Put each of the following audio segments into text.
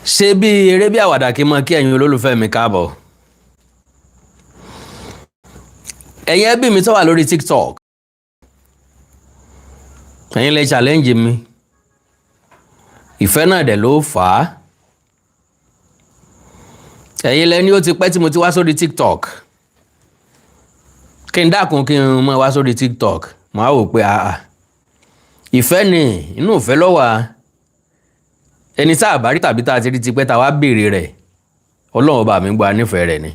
ṣé bí eré bí àwàdà kí n mọ kí ẹ̀yin olólùfẹ́ mi káàbọ̀. ẹ̀yin ẹbí mi tó wà lórí TikTok, ẹ̀yin lè challenge mi, ìfẹ́ náà dẹ̀ ló fà á. ẹ̀yin lẹ́ni ó ti pẹ́ tí mo ti wá sórí TikTok, kí n dákun kí n mọ wá sórí TikTok, mo á wò pé ìfẹ́ ni, inú ìfẹ́ ló wà. ẹni tá a bá rí tàbí tá a ti rí tipẹ́ tá a wá béèrè rẹ̀, Ọlọ́run ọba mi gbọ́ nífẹ̀ẹ́ rẹ̀ ni.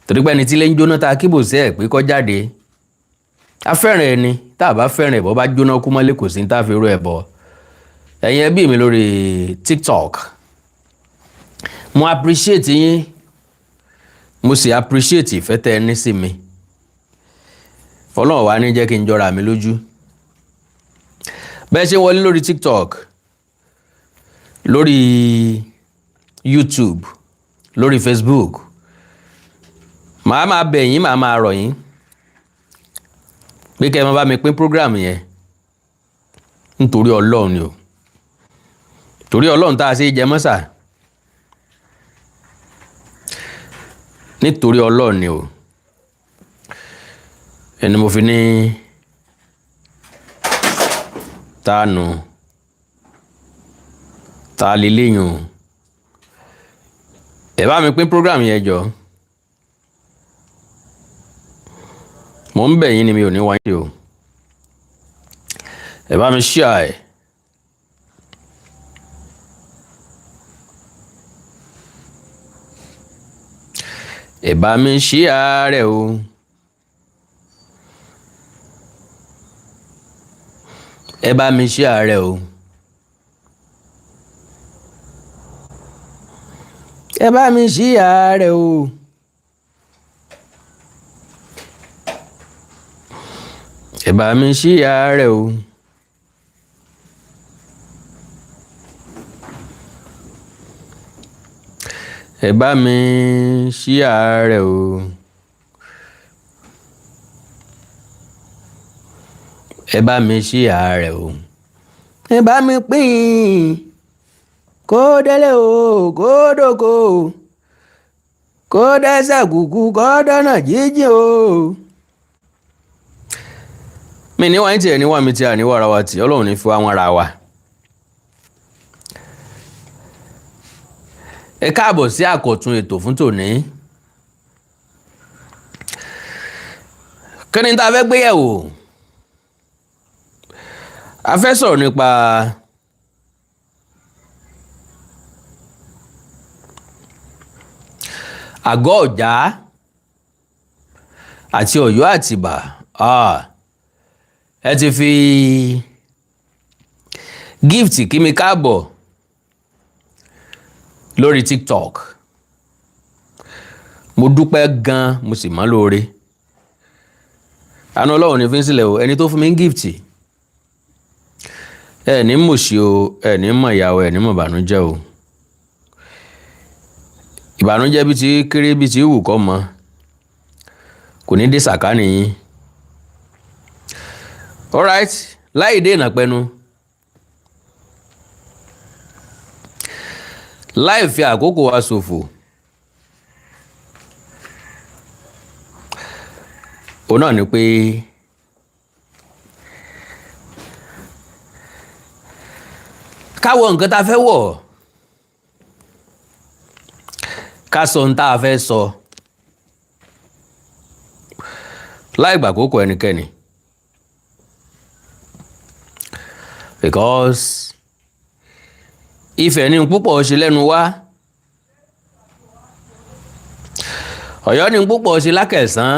torí pé ẹni tí ilé ń jóná tá a kíbò sí ẹ̀ pé kó jáde, a fẹ́ràn ẹni tá a bá fẹ́ràn ẹ̀ bọ́ bá jóná kú mọ́lé kò sí ní tá a fi rú ẹ̀ bọ́. ẹ̀yin ẹbí mi lórí TikTok, mo appreciate yín, mo sì appreciate ìfẹ́ tẹ́ ẹ ní sí mi. Ọlọ́run wá ní jẹ́ kí n jọra mi lójú. bẹ́ẹ̀ ṣe wọlé lórí TikTok, lórí YouTube, lórí Facebook, màá máa bẹ̀ yín, màá máa rọ̀ yín pé kẹ́ ẹ máa bá mi pín program yẹn nítorí Ọlọ́run ni o. torí Ọlọ́run tá a ṣe jẹ mọ́sà, nítorí Ọlọ́run ni o. ẹni mo fi ní tánu ta líléyìn, ẹ bá mi pín program yẹn jọ. mo ń bẹ̀ yín ni, mi ò ní wáyé o. ẹ bá mi share ẹ̀. ẹ bá mi share rẹ̀ o. ẹ bá mi share rẹ̀ o. ẹ bá mi share rẹ̀ o. ẹ bá mi share rẹ̀ o. ẹ bá mi share rẹ̀ o. ẹ bá mi share rẹ̀ o. ẹ bá mi pín kó délé o, kó dóko, kó dẹ́sẹ̀ kúkú, kó dọ́nà jíjìn o. mi ní wáyé tiẹ̀ ní wá mi tí a ní wàrà wa tí Ọlọ́run ní fi wá wọn ra wa. ẹ káàbọ̀ sí àkọ̀tun ètò fún tòní. kí ni tá a fẹ́ gbé yẹ̀wò? a fẹ́ sọ̀rọ̀ nípa àgọ́ Ọ̀já àti Ọ̀yọ́ Àtìbà. ẹ ti fi gift kí mi káàbọ̀ lórí TikTok. mo dúpẹ́ gan, mo sì mọ́ lóore. àánú Ọlọ́run ní fi ń sílẹ̀ o. ẹni tó fún mi ń gift, ẹ ní mọ̀ sí o, ẹ ní mọ̀ ìyàwó, ẹ ní mọ̀ ìbànújẹ́ o. ìbànújẹ́ bí ti kéré bí ti wù kọ́ mọ́ kò ní dé sàkánì yín. alright, láì dé ìnàpẹ́nu, láì fi àkókò wa ṣòfò, òun náà ni pé káwọ nǹkan tá a fẹ́ wọ̀, ká sọ ohun tá a fẹ́ sọ láì gbà àkókò ẹnikẹ́ni. because Ifẹ̀ ní púpọ̀ ṣe lẹ́nu wá, Ọ̀yọ́ ní púpọ̀ ṣe lákẹ̀sán,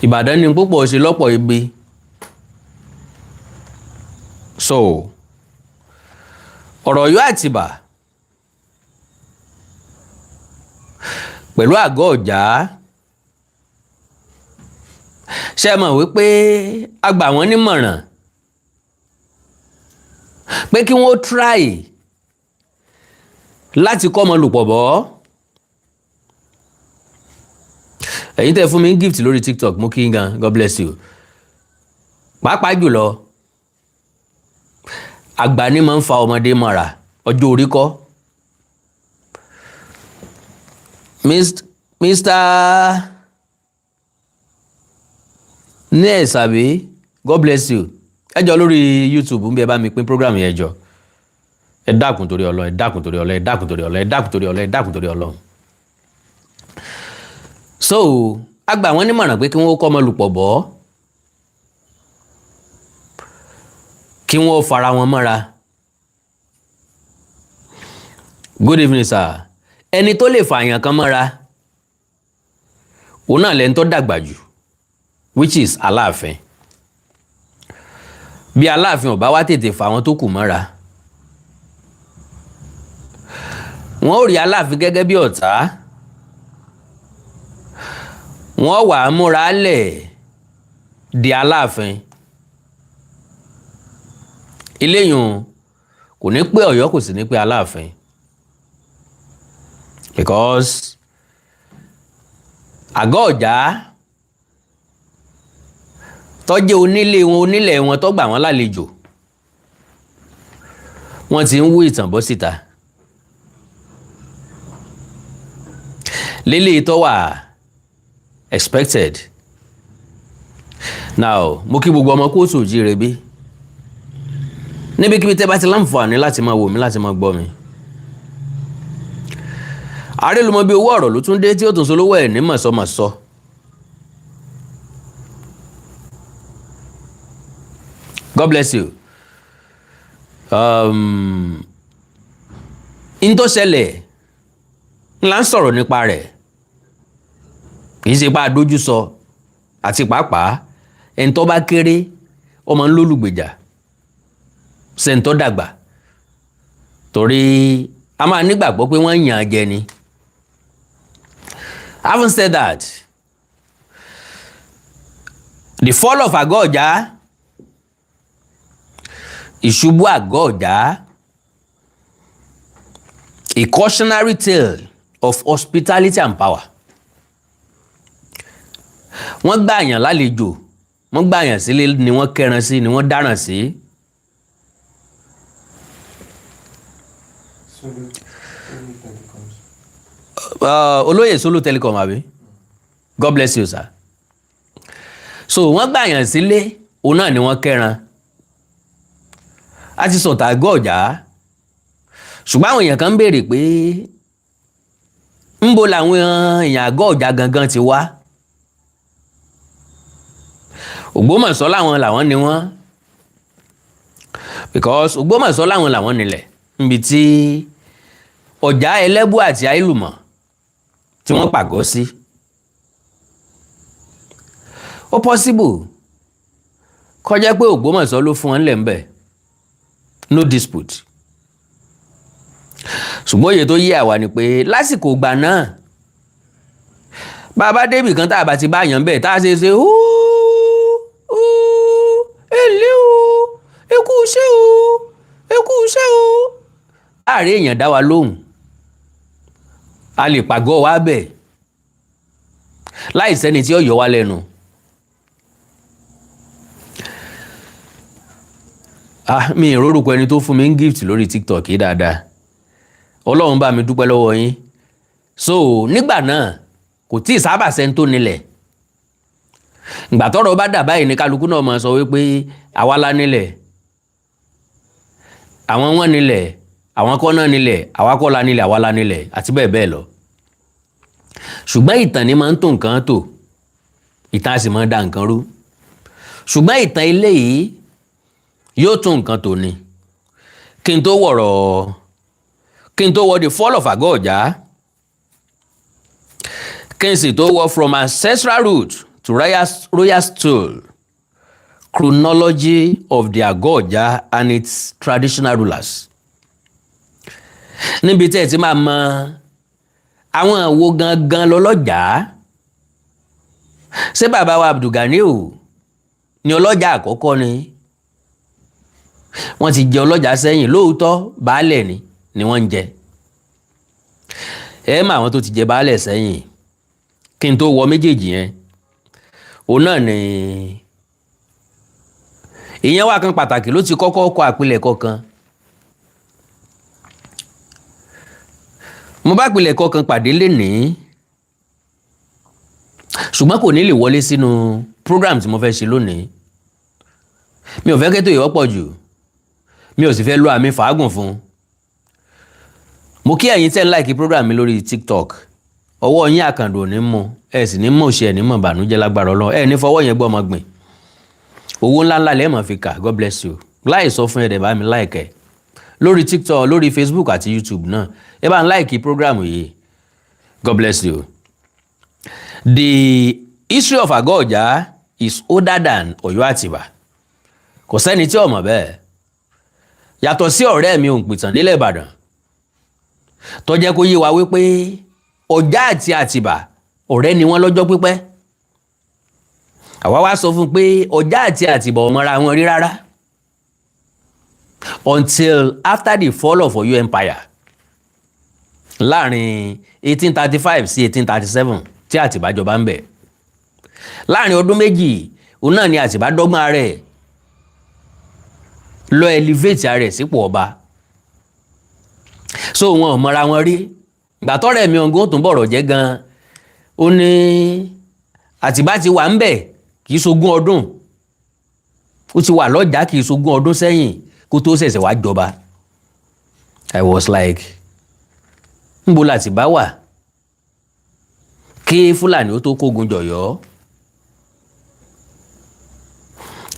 Ìbàdàn ní púpọ̀ ṣe lọ́pọ̀ ibi. so ọ̀rọ̀ Ọ̀yọ́ Àtìbà pẹ̀lú àgọ́ Ọ̀já, ṣe mọ̀ wípé a gbà wọ́n nímọ̀ràn pé kí wọ́n try láti kọ́ ọmọ lòpọ̀ bọ́. ẹ̀yin tẹ́ fún mi gift lórí TikTok, mo kí n gan, God bless you. pàápàá jùlọ àgbà ní máa ń fa ọmọdé mọ́ra, ọjọ́ orí kọ́. Mr. Ness àbí, God bless you. Ẹ jọ̀ọ́ lórí YouTube ń bí ẹ bá mi pín program yẹn jọ. Ẹ dákun torí Ọlọ́run, ẹ dákun torí Ọlọ́run, ẹ dákun torí Ọlọ́run, ẹ dákun torí Ọlọ́run, ẹ dákun torí Ọlọ́run. So a gbà wọ́n nímọ̀ràn pé kí wọ́n kọ́ ọmọlùpọ̀ bọ́, kí wọ́n fara wọn mọ́ra. Good evening sir. Ẹni tó lè fààyàn kan mọ́ra òun náà lẹ́ni tó dàgbà jù, which is Aláàfin. Bí Aláàfin ò bá wá tètè fà wọn tó kù mọ́ra, wọ́n ò rí Aláàfin gẹ́gẹ́ bí ọ̀tá, wọ́n wà á múra lẹ̀ di Aláàfin. Eléyùn kò ní pé Ọ̀yọ́, kò sì ní pé Aláàfin, because àgọ́ ọ̀já tó jẹ́ onílé wọn, onílẹ̀ wọn tó gbà wọ́n lálejò, wọ́n ti ń wú ìtàn bọ́ síta. Lélẹ̀ tó wà expected. Now mo kí gbogbo ọmọ kóòtù òjíire bí, níbikíbi tẹ́ bá ti láǹfààní láti máa wò mí, láti máa gbọ́ mi. Àrélùmọ́ bí owó ọ̀rọ̀ ló tún dé tí ó tún solówó ẹ̀ ní mọ̀sọ́mọ̀sọ́. God bless you. In tó ṣẹlẹ̀ ńlá ń sọ̀rọ̀ nípa rẹ̀, kì í ṣe pa àdójú sọ, àti pàápàá ẹni tó bá kéré ọmọ ń lólùgbèjà ṣẹ́ni tó dàgbà, torí a máa nígbàgbọ́ pé wọ́n yàn án jẹ ni. Having said that, the fall of àgọ́ ọ̀já, ìṣubú àgọ́ ọ̀já, a cautionary tale of hospitality and power. Wọ́n gbààyàn lálejò, wọ́n gbààyàn sílé ni wọ́n kẹran sí, ni wọ́n dáràn sí. Olóyè Solo Telecom àbí? God bless you sir. So wọ́n gbààyàn sílé, òun náà ni wọ́n kẹran. A ti sọ̀tà àgọ́ ọ̀já, ṣùgbọ́n àwọn èèyàn kan ń béèrè pé ńbo làwọn èèyàn àgọ́ ọ̀já gangan ti wá. Ògbómọ̀ṣọ́ làwọn ni wọ́n, because Ògbómọ̀ṣọ́ làwọn nílẹ̀ níbi tí ọ̀já Ẹlẹ́bú àti Àìlùmọ̀ tí wọ́n pàgọ́ sí. Ó possible kó jẹ́ pé Ògbómọ̀ṣọ́ ló fún wọn lẹ̀ ń bẹ̀, no dispute. Ṣùgbọ́n òye tó yé àwa ni pé lásìkò ìgbà náà, bàbá débì kan tá a bá ti bá yàn bẹ́ẹ̀ tá a ṣe èlé o, ekú iṣẹ́ o, láàrin èèyàn dá wa lóhùn, a lè pàgọ́ wa bẹ̀ láì sẹ́ni tí ó yọ wá lẹ́nu. Mi ìrórúkọ ẹni tó fún mi ń gift lórí TikTok yìí dáadáa, Ọlọ́run bá mi dúpẹ́ lọ́wọ́ yín. So nígbà náà kò tí ì sábà sẹ́ni tó nílẹ̀. Ìgbà tọ́rọ̀ bá dà báyìí ní kálukú náà máa sọ wípé àwa la nílẹ̀, àwọn wọn nílẹ̀, àwọn kọ́ náà nílẹ̀, àwa kọ́ la nílẹ̀, àwa la nílẹ̀, àti bẹ́ẹ̀ bẹ́ẹ̀ lọ. Ṣùgbọ́n ìtàn ni máa ń tó nǹkan tò, ìtàn sì máa ń da nǹkan rú. Ṣùgbọ́n ìtàn ilé yìí yóò tún nǹkan tò ní. Kí n tó wọ the fall of àgọ́ ọ̀já, kí n sì tó wọ from ancestral root to royal stool, chronology of the àgọ́ ọ̀já and its traditional rulers. Níbi tí ẹ ti máa mọ àwọn àwo gangan lọ́lọ́jà. Ṣé bàbá wa Abdulganiu ni ọlọ́jà àkọ́kọ́ ni? Wọ́n ti jẹ ọlọ́jà sẹ́yìn, lóòótọ́ baálẹ̀ ni wọ́n ń jẹ. Ẹ mọ̀ àwọn tó ti jẹ baálẹ̀ sẹ́yìn. Kí n tó wọ méjèèjì yẹn, òun náà ni ìyẹn wà kan pàtàkì ló ti kọ́kọ́ kọ àpilẹ̀kọ kan mo bá àpilẹ̀kọ kan pàdé lénìí ṣùgbọ́n kò ní lè wọlé sínú program tí mo fẹ́ ṣe lónìí. Mi ò fẹ́ kẹ́tò ìwọ́pọ̀ jù, mi ò sì fẹ́ lo àmì fàágùn fún. Mo kí ẹ̀yin tẹ́ ń like program mi lórí TikTok. Ọwọ́ yín àkàndò ní mú, ẹ sì ní mọ̀ ṣe ẹ̀ ní mọ̀ bànújẹ́ lágbára Ọlọ́run, ẹ ní fọwọ́ yẹn gbọ́ ọmọ gbìn. Owó ńláńlá lẹ́ẹ̀ mọ̀ fi kà, God bless you. Láì sọ fún ẹ dẹ̀ bá mi like ẹ. Lórí TikTok, lórí Facebook àti YouTube náà, ẹ bá ń like program yìí. God bless you. The history of Àgọ́ Ọ̀já is older than Ọ̀yọ́ Àtìbà. Kò sẹ́ni tí ò mọ̀ bẹ́ẹ̀. Yàtọ̀ sí ọ̀rẹ́ mi òǹpìtàn nílẹ̀ Ìbàdàn tó jẹ́ kó yé wa wípé Ọ̀já àti Àtìbà ọ̀rẹ́ ni wọ́n lọ́jọ́ pípẹ́. Àwa wá sọ fún pé Ọ̀já àti Àtìbà ò mọra wọn rí rárá until after the fall of Ọ̀yọ́ Empire láàrin 1835 sí 1837 tí Àtìbà jọba ń bẹ̀. Láàrin ọdún méjì òun náà ni Àtìbà dọ́gbọ́n rẹ̀ lọ elevate rẹ̀ sípò ọba. So wọn ò mọra wọn rí. Ìgbà tọ́rẹ́ mi ọ̀ngún tún bọ̀rọ̀ jẹ́ gan-an ó ní Àtìbà ti wà ń bẹ̀ kì í ṣogún ọdún, ó ti wà lọ́jà kì í ṣogún ọdún sẹ́yìn kó tó ṣẹ̀ṣẹ̀ wá jọba. I was like, níbo l'Àtìbà wà kí Fúlàní ó tó kógun jọ̀yọ́?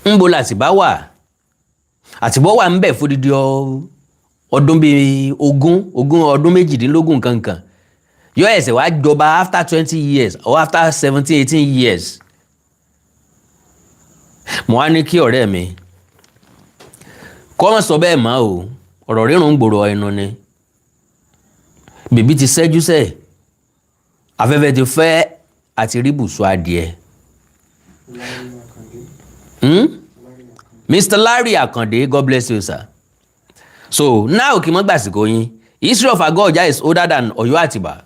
Níbo l'Àtìbà wà? Àtìbà wà ń bẹ̀ fódìdí ọdún bíi ogún ọdún méjìdínlógún kankan. Yóò ẹ̀sẹ̀ wá jọba after 20 years or after 17-18 years. Mo wá ní kí ọ̀rẹ́ mi kọ́ mọ̀ sọ bẹ́ẹ̀ mọ́ o, ọ̀rọ̀ rírùn gbòòrò ẹnu ni. Bèbí ti ṣẹ́jú sẹ́, afẹ́fẹ́ ti fẹ́ àti rí bùsù adìẹ. Mr. Larry Akande, God bless you, sir. So now kí mọ́ gbàsìkò yín, history of Àgọ́ Ọ̀já is older than Ọ̀yọ́ Àtìbà.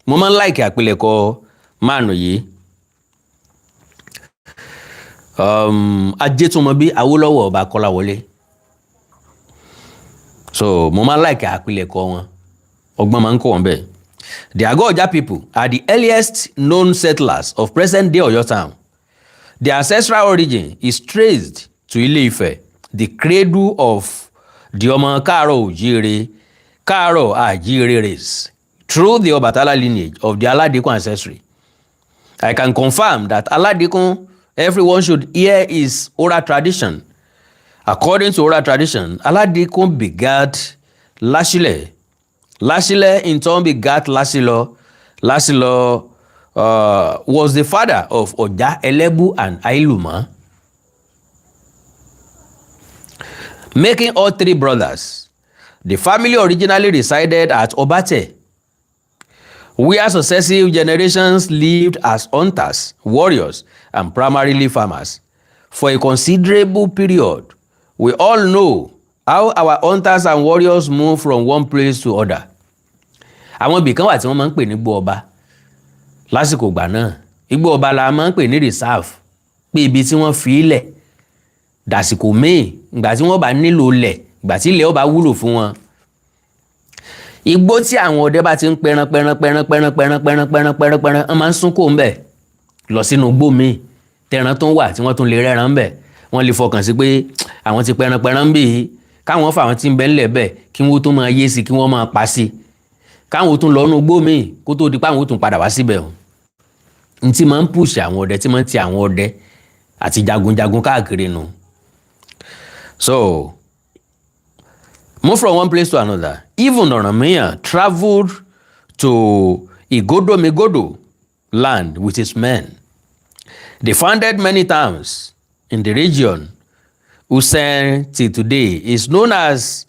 Mo máa ń like àpilẹ̀kọ máàlù yìí. Ajétúnmọ̀bí Awólọ́wọ̀ ọba Kọ́láwọlé. So mo máa ń like àpilẹ̀kọ wọn, ọgbọ́n máa ń kọ́ wọn bẹ́ẹ̀. The Àgọ́ Ọ̀já people are the earliest known settlers of present-day Ọ̀yọ́ town. Their ancestral origin is traced to Ilé-Ifẹ̀, the cradle of the ọmọ Káàárọ̀ Àjíire race, through the Ọbàtálá lineage of the Aládìkún ancestry. I can confirm that Aládìkún, everyone should hear his oral tradition. According to oral tradition, Aládìkún begat Lásílẹ̀. Lásílẹ̀ in turn begat Lásìlọ. Lásìlọ was the father of Ọ̀já, Ẹlẹ́bù and Àìlùmọ́, making all three brothers. The family originally resided at Obate, where successive generations lived as hunters, warriors, and primarily farmers for a considerable period. We all know how our hunters and warriors move from one place to other. Àwọn ibì kan wà tí wọ́n máa ń pè ní igbó ọba lásìkò ìgbà náà. Igbó ọba la máa ń pè ní reserve, pé ibi tí wọ́n fi ilẹ̀ dàsìkò míì ìgbà tí wọ́n bá nílò ilẹ̀, ìgbà tí ilẹ̀ ọba wúlò fún wọn. Igbó tí àwọn ọdẹ bá ti ń pẹran wọ́n máa ń sún kó ń bẹ̀ lọ sínú igbó míì tẹran tó ń wà tí wọ́n tún lè rẹ́ran ń bẹ̀. Wọ́n lè fọkàn sí pé àwọn ti pẹran ń bì í, káwọn fà wọn tí ń bẹ ńlẹ̀ bẹ̀ kí wọ́n tó máa yé sí, kí wọ́n máa pa sí, káwọn tún lọ nú igbó míì kó tó di pé àwọn tún padà wá síbẹ̀. N tí máa ń push àwọn ọdẹ, tí máa ń ti àwọn ọdẹ àti jagunjagun káàkiri nù. So, move from one place to another. Even Ọ̀rànmíyàn traveled to Igodomegodo land with his men. They founded many towns in the region. Usen till today is known as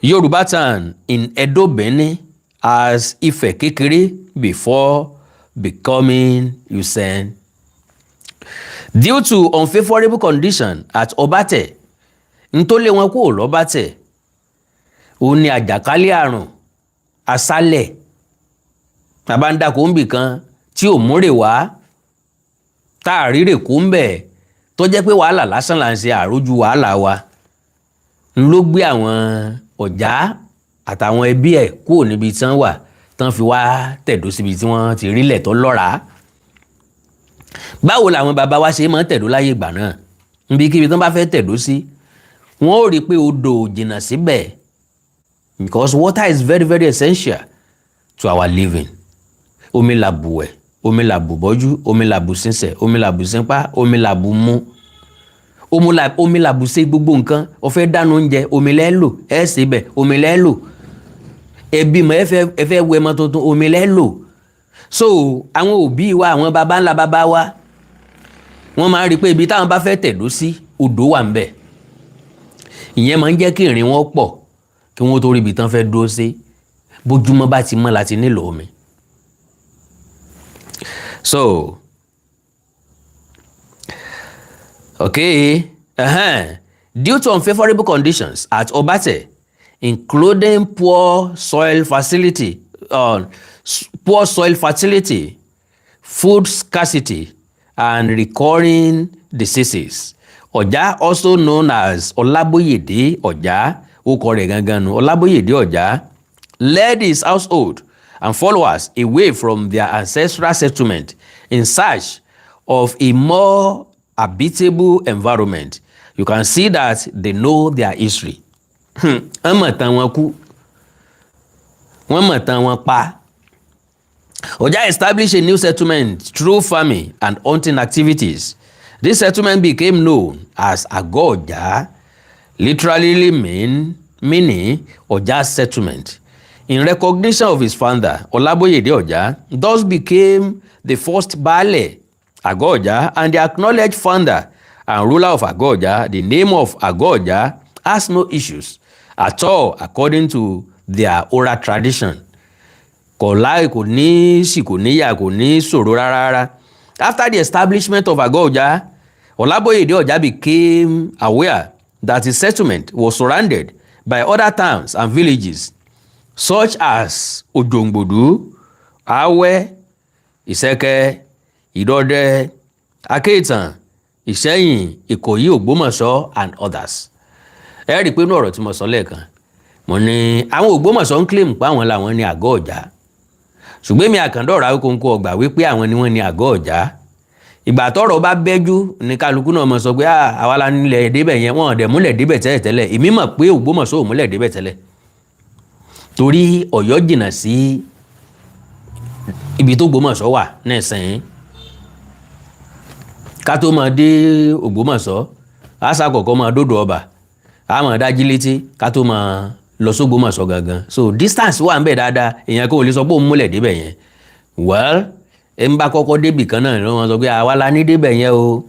Yoruba town in Edo, Benin, as Ife Kékeré before becoming Usen. Due to unfavorable condition at Obate, ntólé wọn kúrò lọ́bàtẹ̀, ó ní àjàkálẹ̀ àrùn aṣálẹ̀ àbáńdàkó ń bì kan tí ò múrè wá tá a rírè kó ń bẹ̀ tó jẹ́ pé wàhálà lásán là ń ṣe àrójú wàhálà wa ló gbé àwọn Ọ̀já àtàwọn ẹbí ẹ̀ kúrò níbi tí wọ́n wà tán fi wá tẹ̀dó síbi tí wọ́n ti rílẹ̀ tó lọ́ràá. Báwo làwọn bàbá wa ṣe máa ń tẹ̀dó láyé ìgbà náà? Níbikíbi tán bá fẹ́ tẹ̀dó sí, wọ́n ó rí i pé odò jìnnà síbẹ̀, because water is very very essential to our living. Omi la bù wẹ̀, omi la bù bọ́jú, omi la bù sínsẹ̀, omi la bù sínpá, omi la bù mu, omi la bù ṣe gbogbo nǹkan. Ó fẹ́ dáná oúnjẹ, omi lẹ́ lò, ẹ ṣe bẹ̀, omi lẹ́ lò. Ẹ bímọ, ẹ fẹ́ wẹ ọmọ tuntun, omi lẹ́ lò. So àwọn òbí wa, àwọn baba ńlá baba wa, wọ́n máa ń rí i pé ibi táwọn bá fẹ́ tẹ̀dó sí, odò wà ńbẹ̀. Ìyẹn máa ń jẹ́ kí ìrìn wọn pọ̀ kí wọ́n tó rí ibi tán fẹ́ dúró sí. Bójúmọ́ bá ti mọ́ láti nílò omi. So okay, due to unfavorable conditions at Obate, including poor soil fertility, food scarcity, and recurring diseases, Ọ̀já, also known as Olaboyede Ọ̀já, orúkọ rẹ̀ gangan nu, Olaboyede Ọ̀já, led his household and followers away from their ancestral settlement in search of a more habitable environment. You can see that they know their history. Wọ́n mọ̀ tán wọn kú, wọ́n mọ̀ tán wọn pa. Ọ̀já established a new settlement through farming and hunting activities. This settlement became known as Àgọ́ Ọ̀já, literally meaning Ọ̀já settlement. In recognition of his founder, Olaboyede Ọ̀já, thus became the first Baale Àgọ́ Ọ̀já and the acknowledged founder and ruler of Àgọ́ Ọ̀já. The name of Àgọ́ Ọ̀já has no issues at all according to their oral tradition. Kò láì, kò ní sì, kò níyà, kò ní ṣòro rárá. After the establishment of Àgọ́ Ọ̀já, Olaboyede Ọ̀já became aware that his settlement was surrounded by other towns and villages such as Ojongbodu, Awe, Ìṣẹ́kẹ́, Ìdọ̀dẹ, Akéìtàn, Ìṣẹ́yìn, Ìkòyí, Ògbómọ̀ṣọ́ and others. Ẹ rí i pé inú ọ̀rọ̀ tí mo sọ lẹ́ẹ̀kan, mo ní àwọn Ògbómọ̀ṣọ́ ń claim pé àwọn làwọn ní Àgọ́ Ọ̀já, ṣùgbọ́n èmi Àkàndọ̀rọ̀ Awikonko ọgbà wípé àwọn ni wọ́n ní Àgọ́ Ọ̀já. Ìgbà tọ́rọ̀ bá bẹ́jú ní kálukú náà mọ̀ sọ pé àwa la nílẹ̀ débẹ̀ yẹn, wọ́n dẹ̀ múlẹ̀ débẹ̀ tẹ́lẹ̀. Èmi mọ̀ pé Ògbómọ̀ṣọ́ ò múlẹ̀ débẹ̀ tẹ́lẹ̀, torí Ọ̀yọ́ jìnnà sí ibi tó Ògbómọ̀ṣọ́ wà nísìnyí. Ká tó máa dé Ògbómọ̀ṣọ́, àṣà kọ̀ọ̀kan máa dódò ọba, a máa dájí létí ká tó máa lọ sógbómọ̀ṣọ́ gangan. So distance wà ń bẹ dáadáa, èèyàn kò lè sọ pé òun múlẹ̀ débẹ̀ yẹn. Well, ẹ ń bá kọ́kọ́ débì kan náà ni wọ́n sọ pé àwa la ní débẹ̀ yẹn o.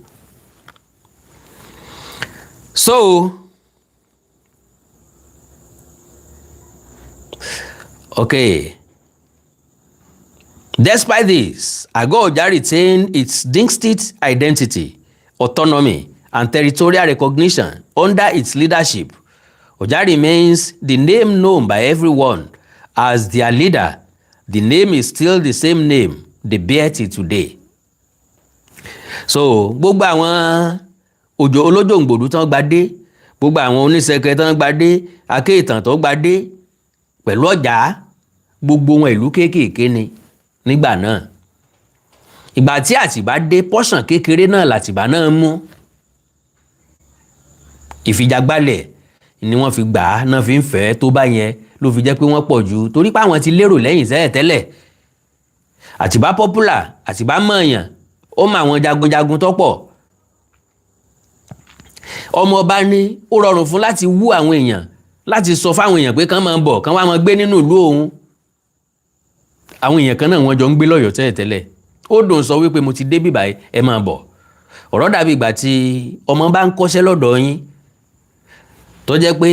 So okay, despite this, Àgọ́ Ọ̀já retained its distinct identity, autonomy, and territorial recognition under its leadership. Ọ̀já remains the name known by everyone as their leader. The name is still the same name they bear till today. So gbogbo àwọn olójòǹgbòdú tán gbadé, gbogbo àwọn oníṣẹ̀kẹ̀ tán gbadé, Akéìtàn tó gbadé pẹ̀lú Ọ̀já, gbogbo wọn ìlú kéékèèké ni nígbà náà. Ìgbà tí Àtìbá dé, pọ́ṣàn kékeré náà l'Àtìbá náà mú. Ìfijagbálẹ̀ ni wọ́n fi gbà á, náà fi ń fẹ́ tó bá yẹn, ló fi jẹ́ pé wọ́n pọ̀ jù torí pé àwọn ti lérò lẹ́yìn sẹ́yẹ̀ tẹ́lẹ̀. Àtìbá popular, Àtìbá mọ̀ọ̀yàn, ó mọ àwọn jagunjagun tó pọ̀. Ọmọ ọba ní ó rọrùn fún láti wú àwọn èèyàn, láti sọ fáwọn èèyàn pé kán máa bọ̀, kán wá máa gbé nínú ìlú òun. Àwọn èèyàn kan náà wọ́n jọ ń gbé lọ́yọ̀ọ́ tẹ́lẹ̀ tẹ́lẹ̀. Ó dùn sọ wípé mo ti dé bíbáyìí, ẹ máa bọ̀. Ọ̀rọ̀ dàbí ìgbà tí ọmọ bá ń kọ́ṣẹ́ lọ́dọ̀ yín, tó jẹ́ pé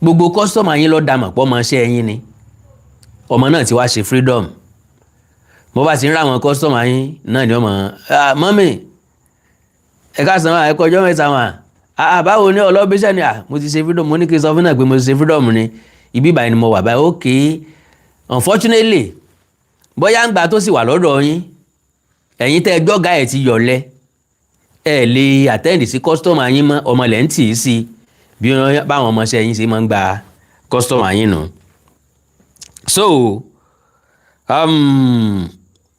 gbogbo kọ́sítọ́mù yín ló dàmọ̀ pọ̀ mọ́ ṣẹ́ yín ni. Ọmọ náà ti wá ṣe freedom. Mo bá ti ń rà àwọn kọ́sítọ́mù yín náà ni ọmọ, mọ́mì, ẹ káàsán ẹ kọjọ́ mẹ́ta wọn. Báwo ni ọlọ́bíṣẹ́ ni? Mo ti ṣe freedom. Mo ní kí n sọ fún náà pé mo ti ṣe freedom ni. Ibi báyìí ni mo wà báyìí. Okay. Unfortunately, bóyá ń gbà tó sì wà lọ́dọ̀ yín, ẹ̀yin tẹ́ ẹjọ́ ga ẹ̀ ti yọ̀lẹ́, ẹ lè attend sí kọ́sítọ́mù yín mọ́, ọmọ lẹ́ ń tì í sí bí báwọn ọmọọṣẹ́ yín ṣe máa ń gba kọ́sítọ́mù yín nù. So,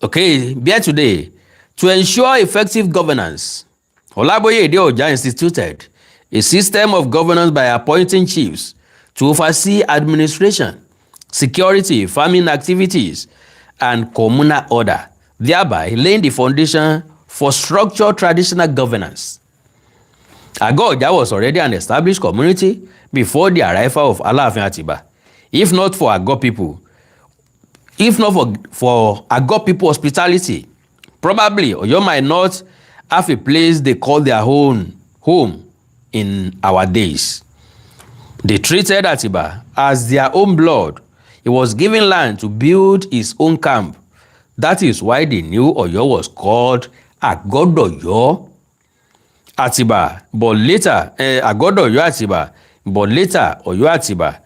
okay, here today, to ensure effective governance, Olaboye Oja instituted a system of governance by appointing chiefs to oversee administration, security, farming activities, and communal order, thereby laying the foundation for structured traditional governance. Oja was already an established community before the arrival of Aláàfin Atiba. If not for Agor people hospitality, probably Oyo might not have a place they call their own home in our days. They treated Atiba as their own blood. He was given land to build his own camp. That is why they knew Oyo was called Agodoyo Atiba, but later Agodoyo Atiba, but later Oyo Atiba.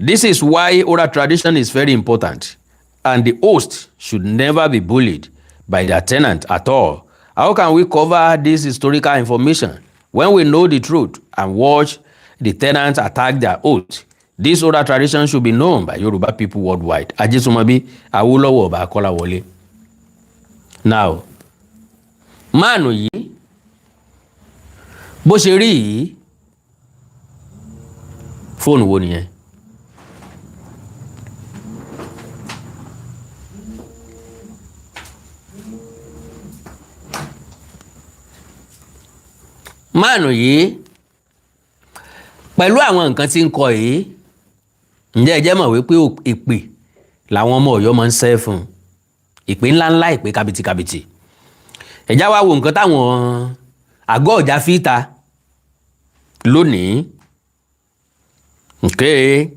This is why oral tradition is very important, and the host should never be bullied by their tenant at all. How can we cover this historical information when we know the truth and watch the tenants attack their host? This oral tradition should be known by Yoruba people worldwide. Ajesumobi Awolowo Ọba Kolawole. Now, máànù yìí bó ṣe rí yìí, fóònù wo nìyẹn? Máànù yìí pẹ̀lú àwọn nǹkan tí ń kọ yìí, ǹjẹ́ ẹ jẹ́ mọ̀ wípé ìpè làwọn ọmọ Ọ̀yọ́ máa ń ṣẹ́ fún un, ìpè ńláńlá, ìpè kàbìtìkàbìtì. Ẹ̀já wá wo nǹkan táwọn àgọ́ ọ̀já fi ta lónìí. Okay.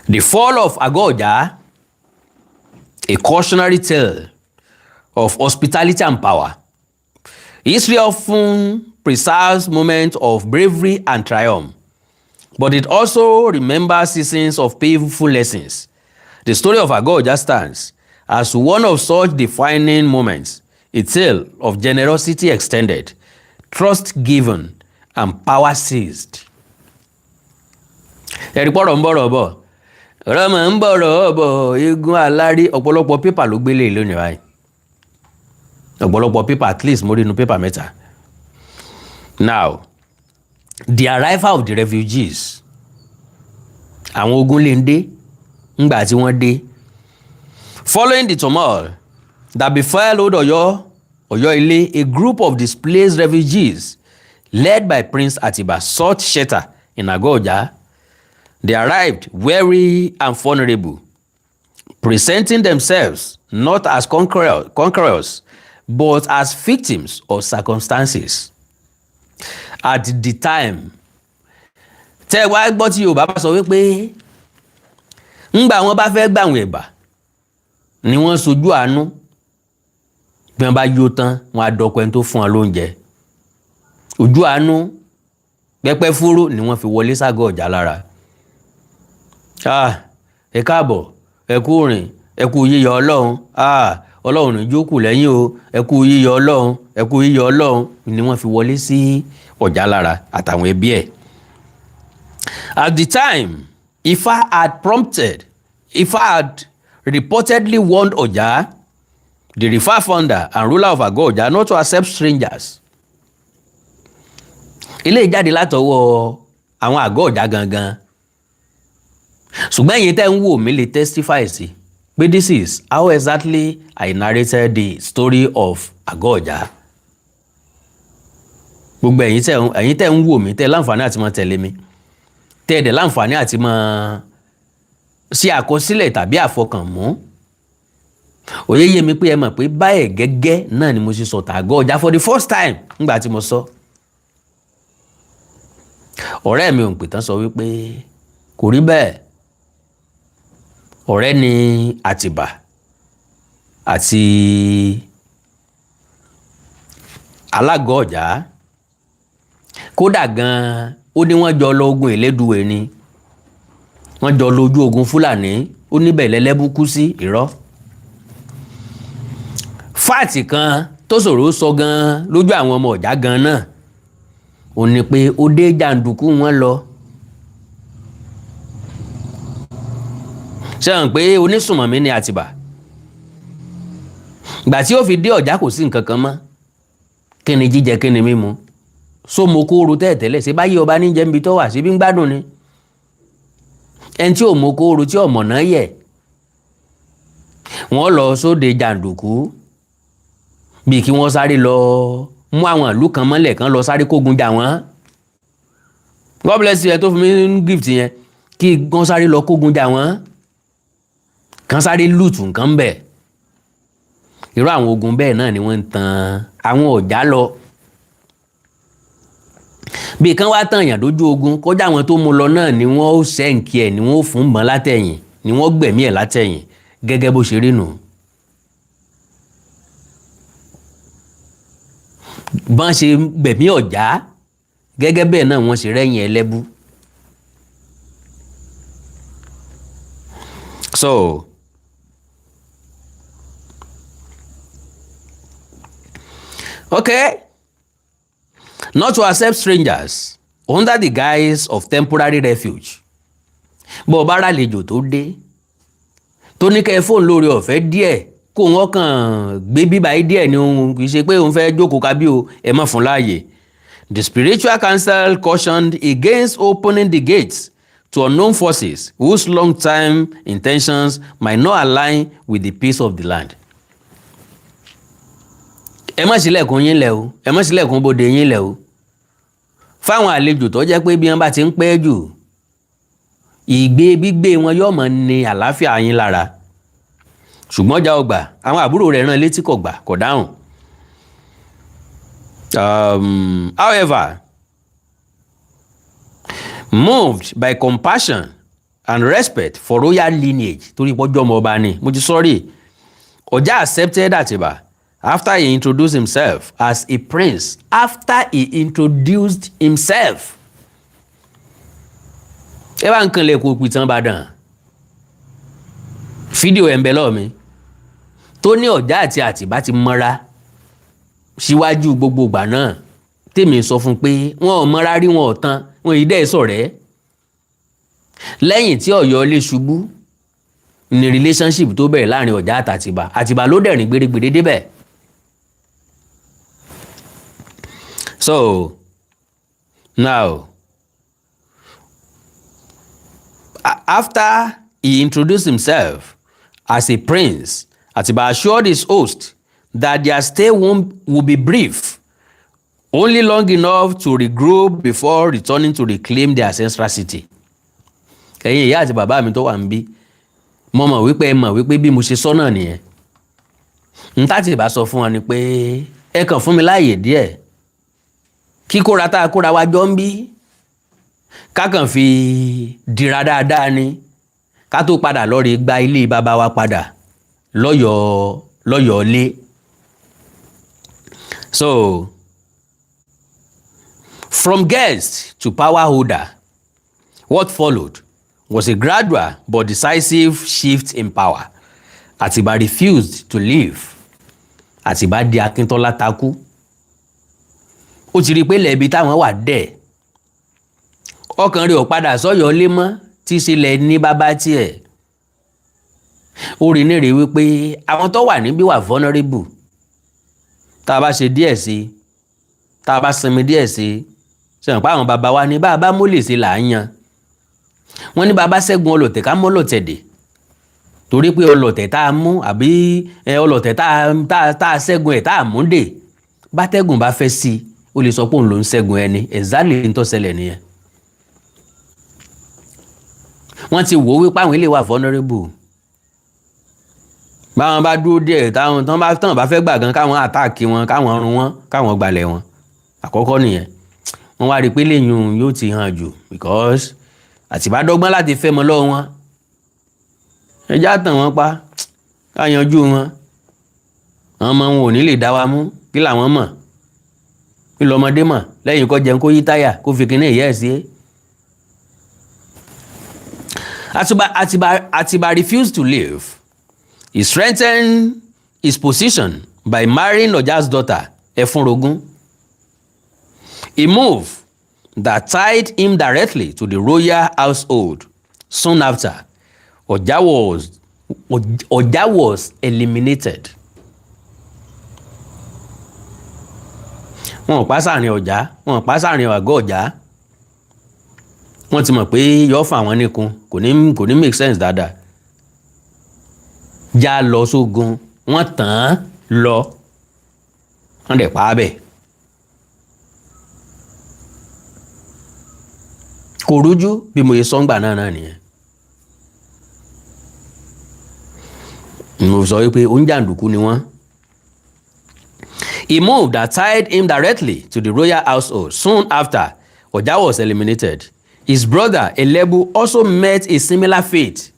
The fall of Àgọ́ Ọ̀já, a cautionary tale of hospitality and power. History often preserves moments of bravery and triumph, but it also remembers seasons of painful lessons. The story of Àgọ́ Ọ̀já stands as one of such defining moments, a tale of generosity extended, trust given, and power seized. Ẹ̀rí pọ̀rọ̀ ń bọ̀rọ̀ bọ̀, ọ̀rọ̀ mọ̀ ń bọ̀rọ̀ bọ̀, eégún alárí, ọ̀pọ̀lọpọ̀ pépà ló gbélé lónìí báyìí. Ọ̀pọ̀lọpọ̀ pépà, at least mo rí inú pépà mẹ́ta. Now, the arrival of the refugees, àwọn ogunléndé ńgbà tí wọ́n dé. Following the turmoil that befell Old Ọ̀yọ́-Ilé, a group of displaced refugees led by Prince Atiba sought shelter in Àgọ́ Ọ̀já. They arrived weary and vulnerable, presenting themselves not as conquerors, but as victims of circumstances. At the time, tẹ́ wá gbọ́ tí Yorùbá bá sọ wípé ńgbà wọn bá fẹ́ gbàwọn ẹ̀bà ni wọ́n sojú àánú, bí wọ́n bá yó tán wọn á dọ́kọ ẹni tó fún wọn lóúnjẹ. Ojú àánú pẹ́pẹ́ fúrú ni wọ́n fi wọlé ságọ́ Ọ̀já lára. Ẹ káàbọ̀, ẹ kú rìn, ẹ kú yíyọ Ọlọ́run, Ọlọ́run ní jókòó lẹ́yìn o, ẹ kú yíyọ Ọlọ́run, ẹ kú yíyọ Ọlọ́run ni wọ́n fi wọlé sí Ọ̀já lára àtàwọn ẹbí ẹ̀. At the time, Ifá had reportedly warned Ọ̀já, the Rifa founder and ruler of Àgọ́ Ọ̀já, not to accept strangers. Ilé ìjáde látọwọ́ àwọn Àgọ́ Ọ̀já gangan. Ṣùgbọ́n ẹ̀yin tẹ́ ń wò mí lè testify sí pé this is how exactly I narrated the story of Àgọ́ Ọ̀já. Gbogbo ẹ̀yin tẹ́ ń wò mí tẹ́ láǹfààní àti máa tẹ̀lé mi, tẹ́ ẹ̀dẹ̀ láǹfààní àti máa ṣe àkọsílẹ̀ tàbí àfọkànmú. Òye yé mi pé ẹ mọ̀ pé báyẹ̀ gẹ́gẹ́ náà ni mo ṣe sọ Àgọ́ Ọ̀já for the first time nígbà tí mo sọ. Ọ̀rẹ́ mi òǹpìtàn sọ wípé kò rí bẹ́ẹ̀. Ọ̀rẹ́ ni Àtìbà àti Alágọ̀ Ọ̀já. Kódà gan-an ó ní wọ́n jọ lọ ogun Elédùwẹ̀ ni, wọ́n jọ lójú ogun Fúlàní, ó níbẹ̀ lẹ́lẹ́bú kú sí irọ́. Fáàtì kan tó ṣòro sọ gan-an lójú àwọn ọmọ Ọ̀já gan-an náà ó ní pé ó dé jàǹdùkú wọn lọ. ṣe hàn pé onísùnmọ̀mí ni Àtìbà. Ìgbà tí ó fi dé Ọ̀já kò sí nǹkan kan mọ́. Kí ni jíjẹ, kí ni mímu? So mo kóoru tẹ́ẹ̀tẹ́lẹ̀ ṣe báyé ọba ní jẹ́ níbi tó wà síbí ń gbádùn ni. Ẹni tí ò mọ kóoru tí ọmọ náà yẹ, wọ́n lọ sóde jàǹdùkú bíi kí wọ́n sáré lọ mú àwọn ìlú kan mọ́lẹ̀ kan lọ sáré kógun jà wọ́n. God bless you ẹ tó fún mi ní gift yẹn, kí wọ́n sáré lọ kógun jà wọ́n kan sáré lùtù nǹkan bẹ̀. Irú àwọn ogun bẹ́ẹ̀ náà ni wọ́n ń tan àwọn Ọ̀já lọ. Bí kan wá tàn yàn lójú ogun kọjá àwọn tó mú lọ náà ni wọ́n ó sẹ́ǹkì ẹ̀, ni wọ́n ó fún mọ́ látẹ̀yìn, ni wọ́n gbẹ̀mí ẹ̀ látẹ̀yìn, gẹ́gẹ́ bó ṣe rí nù. Bọ́n ṣe gbẹ̀mí Ọ̀já gẹ́gẹ́ bẹ́ẹ̀ náà wọ́n ṣe rẹ́yìn Ẹlẹ́bú. So okay, not to accept strangers under the guise of temporary refuge. Bó bá ra àlejò tó dé tó ní kẹ́ fóònù lórí ọ̀fẹ́ díẹ̀ kó wọ́n kàn gbé bíbá yìí díẹ̀ ni òun kì í ṣe pé òun fẹ́ jókòó kábí o, ẹ má fún láàyè. The spiritual council cautioned against opening the gates to unknown forces whose long-time intentions might not align with the peace of the land. Ẹ má ṣílẹ̀kùn yín lẹ̀ o, ẹ má ṣílẹ̀kùn bodè yín lẹ̀ o. Fáwọn àlejò tó jẹ́ pé bí wọ́n bá ti ń pẹ́ jù, ìgbé gbígbé wọn yóò mọ̀ ní àlàáfíà yín lára. Ṣùgbọ́n Ọ̀já ọgbà, àwọn àbúrò rẹ̀ rán létí kò gbà, kò dáhùn. However, moved by compassion and respect for royal lineage, torí pọ́jọ́ ọmọ ọba ni, mo ti sọ́rí, Ọ̀já accepted Atiba after he introduced himself as a prince. After he introduced himself. Ẹ bá ń kan lè kó pìtàn Ìbàdàn. Fídíò ẹ̀ ń bẹ lọ́wọ́ mi. Tó ní Ọ̀já àti Àtìbá ti mọ́ra síwájú gbogbo ìgbà náà. Tèmi sọ fún pé wọn ò mọ́ra rí, wọn ò tán, wọn ì dẹ́ ṣọ̀rẹ́. Lẹ́yìn tí Ọ̀yọ́ lé ṣubú ní relationship tó bẹ̀rẹ̀ láàrin Ọ̀já àti Àtìbá. Àtìbá ló dẹ̀rìn gbèrègbèrè débẹ̀. So now, after he introduced himself as a prince, Atiba assured his host that their stay will be brief, only long enough to regroup before returning to reclaim their ancestral city. Ẹ̀yin ìyá àti bàbá mi tó wà níbí, mo mọ̀ wípé bí mo ṣe sọ náà nìyẹn. N tá Àtìbá sọ fún wọn ni pé ẹ kàn fún mi láàyè díẹ̀. Kíkóra tá a kóra wa jọ ń bí, ká kàn fi dìra dáadáa ni, ká tó padà lọ rí gba ilé bàbá wa padà lọ́yọ̀ọ́ lé. So from guest to power holder, what followed was a gradual but decisive shift in power. Atiba refused to leave. Atiba di Akíntọ́lá takú. Ó ti rí pé lẹ́bi táwọn wà dẹ̀. Ọkàn rẹ̀ ò padà sọ́yọ́ lé mọ́ tí sílẹ̀ ní bàbá tiẹ̀. Ó rí ní rí wípé àwọn tó wà níbí wà vulnerable. Tá a bá ṣe díẹ̀ sí, tá a bá sinmi díẹ̀ sí, ṣe pé àwọn bàbá wa ní bàbá mólè sí là ń yan. Wọ́n ní bàbá ṣẹ́gun ọlọ̀tẹ̀ ká mọ́ ọlọ̀tẹ̀ dè. Torí pé ọlọ̀tẹ̀ tá a mú àbí ọlọ̀tẹ̀ tá a ṣẹ́gun ẹ̀ tá a mú dè. Bátẹ́gùn bá fẹ́ sí i, ó lè sọ pé òun ló ń ṣẹ́gun ẹni. Exactly ń tó ṣẹlẹ̀ nìyẹn. Wọ́n ti wò ó wípé àwọn ilé wà vulnerable. Báwọn bá dúró díẹ̀ táwọn bá fẹ́ gbà gan káwọn àtáàkì wọn, káwọn run wọn, káwọn gbalẹ̀ wọn. Àkọ́kọ́ nìyẹn. Wọ́n wá rí pé lẹ́yìn yóò ti hàn jù because Àtìbá dọ́gbọ́n láti fẹ́ mọ́ lọ́wọ́ wọn. Ẹjá tàn wọ́n pa, ká yanjú wọn. Àwọn ọmọ wọn ò ní lè dá wa mú, kí làwọn mọ̀? Kí lọmọdé mọ̀? Lẹ́yìn kó jẹun kó yí táyà, kó fi kíní ìyẹ́ ẹ̀ sí. Atiba refused to leave. He strengthened his position by marrying Ọ̀já's daughter, Ẹfúnrogún. A move that tied him directly to the royal household. Soon after, Ọ̀já was eliminated. Wọn ò pa sáàrin ọ̀já, wọn ò pa sáàrin àgọ́ ọ̀já. Wọ́n ti mọ̀ pé yọ́ fà wọ́n níkun, kò ní make sense dáadáa. Já lọ sógun, wọ́n tàn án lọ, wọ́n dẹ̀ pa á bẹ̀. Kò rújú bí mo yẹ sọ́ngbà náà nìyẹn. Mo sọ wípé oúnjàǹdùkú ni wọ́n. He moved that tied him directly to the royal household. Soon after, Ọ̀já was eliminated. His brother Elebu also met a similar fate.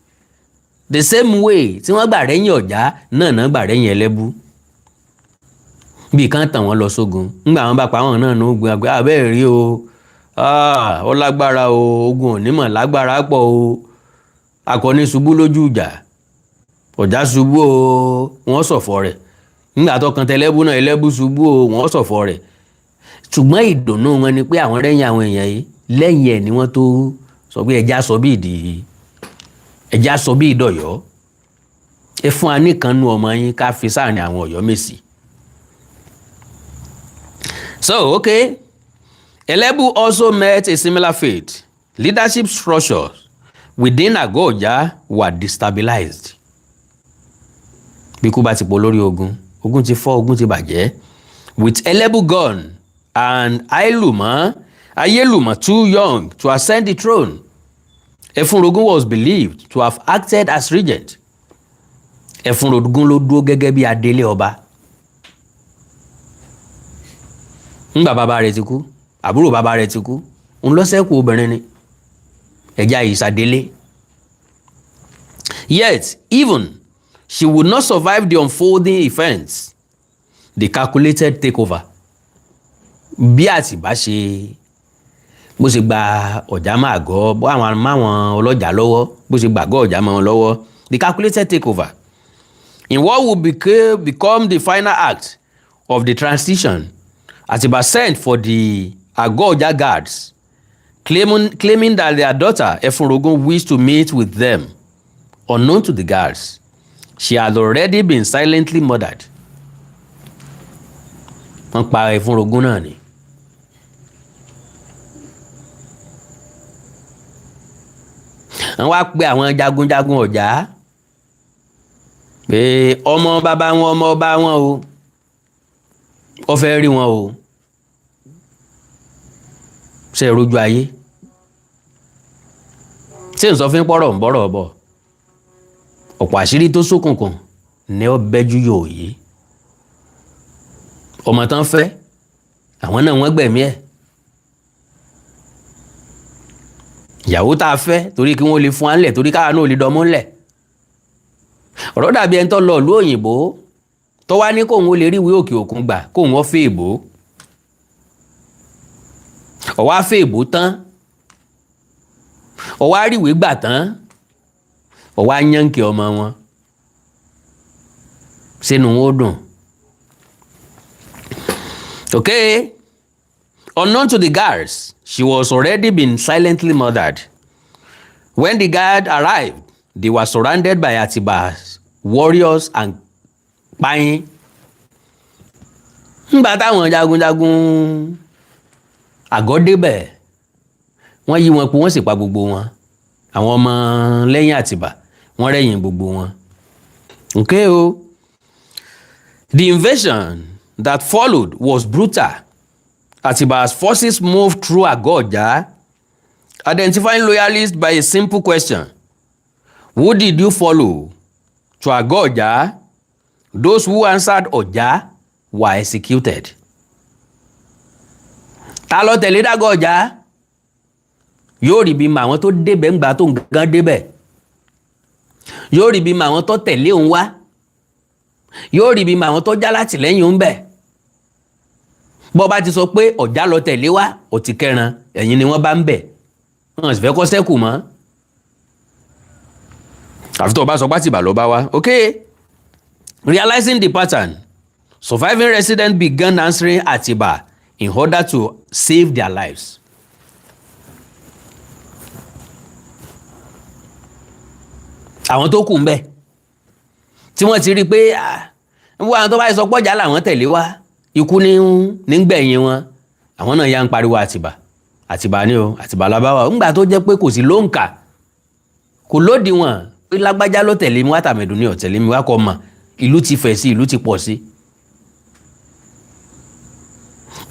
The same way tí wọ́n gbà rẹ́yìn Ọ̀já náà gbà rẹ́yìn Ẹlẹ́bú. Bí kan tàn wọ́n lọ sógun. Nígbà wọn bá pa wọn náà ó gbin àgbẹ̀ abẹ́ẹ̀ rí o. Ó lágbára o, ogun onímọ̀ lágbára pọ̀ o. Akọni ṣubú lójú ìjà. Ọ̀já ṣubú o, wọ́n ṣọ̀fọ̀ rẹ̀. Nígbà tó kan tẹlẹ́bú náà, Ẹlẹ́bú ṣubú o, wọ́n ṣọ̀fọ̀ rẹ̀. Ṣùgbọ́n ìdùnnú wọn ni pé àwọn rẹ́yìn àwọn èèyàn yìí lẹ́yìn ẹ̀ ni wọ́n tó sọ pé ẹja sọ bí ìdọ̀yọ́. Ẹ fún wa nìkan nú ọmọ yín ká fi sáàrin àwọn Ọ̀yọ́ Mèsì. So, okay. Elebu also met a similar fate. Leadership structures within àgọ́ Ọ̀já were destabilized. Bí kú bá ti pọ̀ lórí ogun ti fọ́, ogun ti bàjẹ́. With Elebu gone and Ayélùmọ́ too young to ascend the throne, Ẹfúnrogún was believed to have acted as regent. Ẹfúnrogún ló dúró gẹ́gẹ́ bí adélé ọba. Ńgbà bàbá rẹ̀ ti kú, àbúrò bàbá rẹ̀ ti kú, òun ló ṣẹ́kù obìnrin ni. Ẹja ìsàdélé. Yet, even she would not survive the unfolding events, the calculated takeover. Bí Àtìbá bó ṣe gba Ọ̀já máa gọ́, bó àwọn máwọn ọlọ́jà lọ́wọ́, bó ṣe gbàgọ́ Ọ̀já máa wọn lọ́wọ́, the calculated takeover. In what would become the final act of the transition, Atiba sent for the àgọ́ Ọ̀já guards, claiming that their daughter Ẹfúnrogún wished to meet with them. Unknown to the guards, she had already been silently murdered. Wọ́n pa Ẹfúnrogún náà ni. Wọ́n wá pe àwọn jagunjagun Ọ̀já pé ọmọ bàbá wọn, ọmọ ọba wọn o, ó fẹ́ rí wọn o. Ṣé rojú ayé? Ṣé n sọ fún pọ́rọ̀ ń bọ́rọ̀ bọ̀? Ọ̀pọ̀ àṣírí tó ṣókùnkùn ní ó bẹ́jú yóò yé. Ọmọ tán fẹ́, àwọn náà wọ́n gbẹ̀mí ẹ̀. Ìyàwó tá a fẹ́ torí kí wọ́n lè fún ánlẹ̀, torí káà náà lè dọmọ́ ńlẹ̀. Ọ̀rọ̀ dàbí ẹni tó lọ ìlú òyìnbó tó wá ní kóun ó lè rí ìwé òkè òkun gbà, kóun ó fẹ́ èbó. Ó wá fẹ́ èbó tán, ó wá rí ìwé gbà tán, ó wá yànkì ọmọ wọn. Sínú wọn ó dùn. Okay. Unknown to the guards, she was already been silently murdered. When the guard arrived, they were surrounded by Atiba's warriors and pààyàn. Nígbà táwọn jagunjagun àgọ́ débẹ̀, wọ́n yí wọn pé wọ́n sì pa gbogbo wọn. Àwọn ọmọ lẹ́yìn Àtìbà, wọ́n rẹ́yìn gbogbo wọn. Okay o. The invasion that followed was brutal. Atiba's forces moved through àgọ́ Ọ̀já, identifying loyalists by a simple question. Who did you follow to àgọ́ Ọ̀já? Those who answered Ọ̀já were executed. Ta ló tẹ̀lé dàgọ́ Ọ̀já? Yóò rí bí mà àwọn tó débẹ̀ ńgbà tó gan débẹ̀. Yóò rí bí mà àwọn tó tẹ̀lé òun wá. Yóò rí bí mà àwọn tó já látìlẹ́yìn òun bẹ̀. Bọ́ bá ti sọ pé Ọ̀já lọ tẹ̀lé wá, ó ti kẹran, ẹ̀yin ni wọ́n bá ń bẹ̀. Wọ́n sì fẹ́ kọ́ sẹ́kù mọ́. Àfi tó bá sọ pé Àtìbà ló bá wá. Okay. Realizing the pattern, surviving residents began answering Atiba in order to save their lives. àwọn tó kù ń bẹ tí wọ́n ti rí pé wọ́n àwọn tó bá sọ pọ́jà làwọn tẹ̀lé wá ikú ní gbẹ̀yìn wọn, àwọn náà yá ń pariwo Àtìbà ni o, Àtìbà lábáwá ńgbà tó jẹ́ pé kò sí lóǹkà, kò lódiwọ̀n pé lágbájá ló tẹ̀lé mi wá tàmẹ̀dù ni ó tẹ̀lé mi wá kọ́ mọ̀, ìlú ti fẹ̀ sí, ìlú ti pọ̀ sí.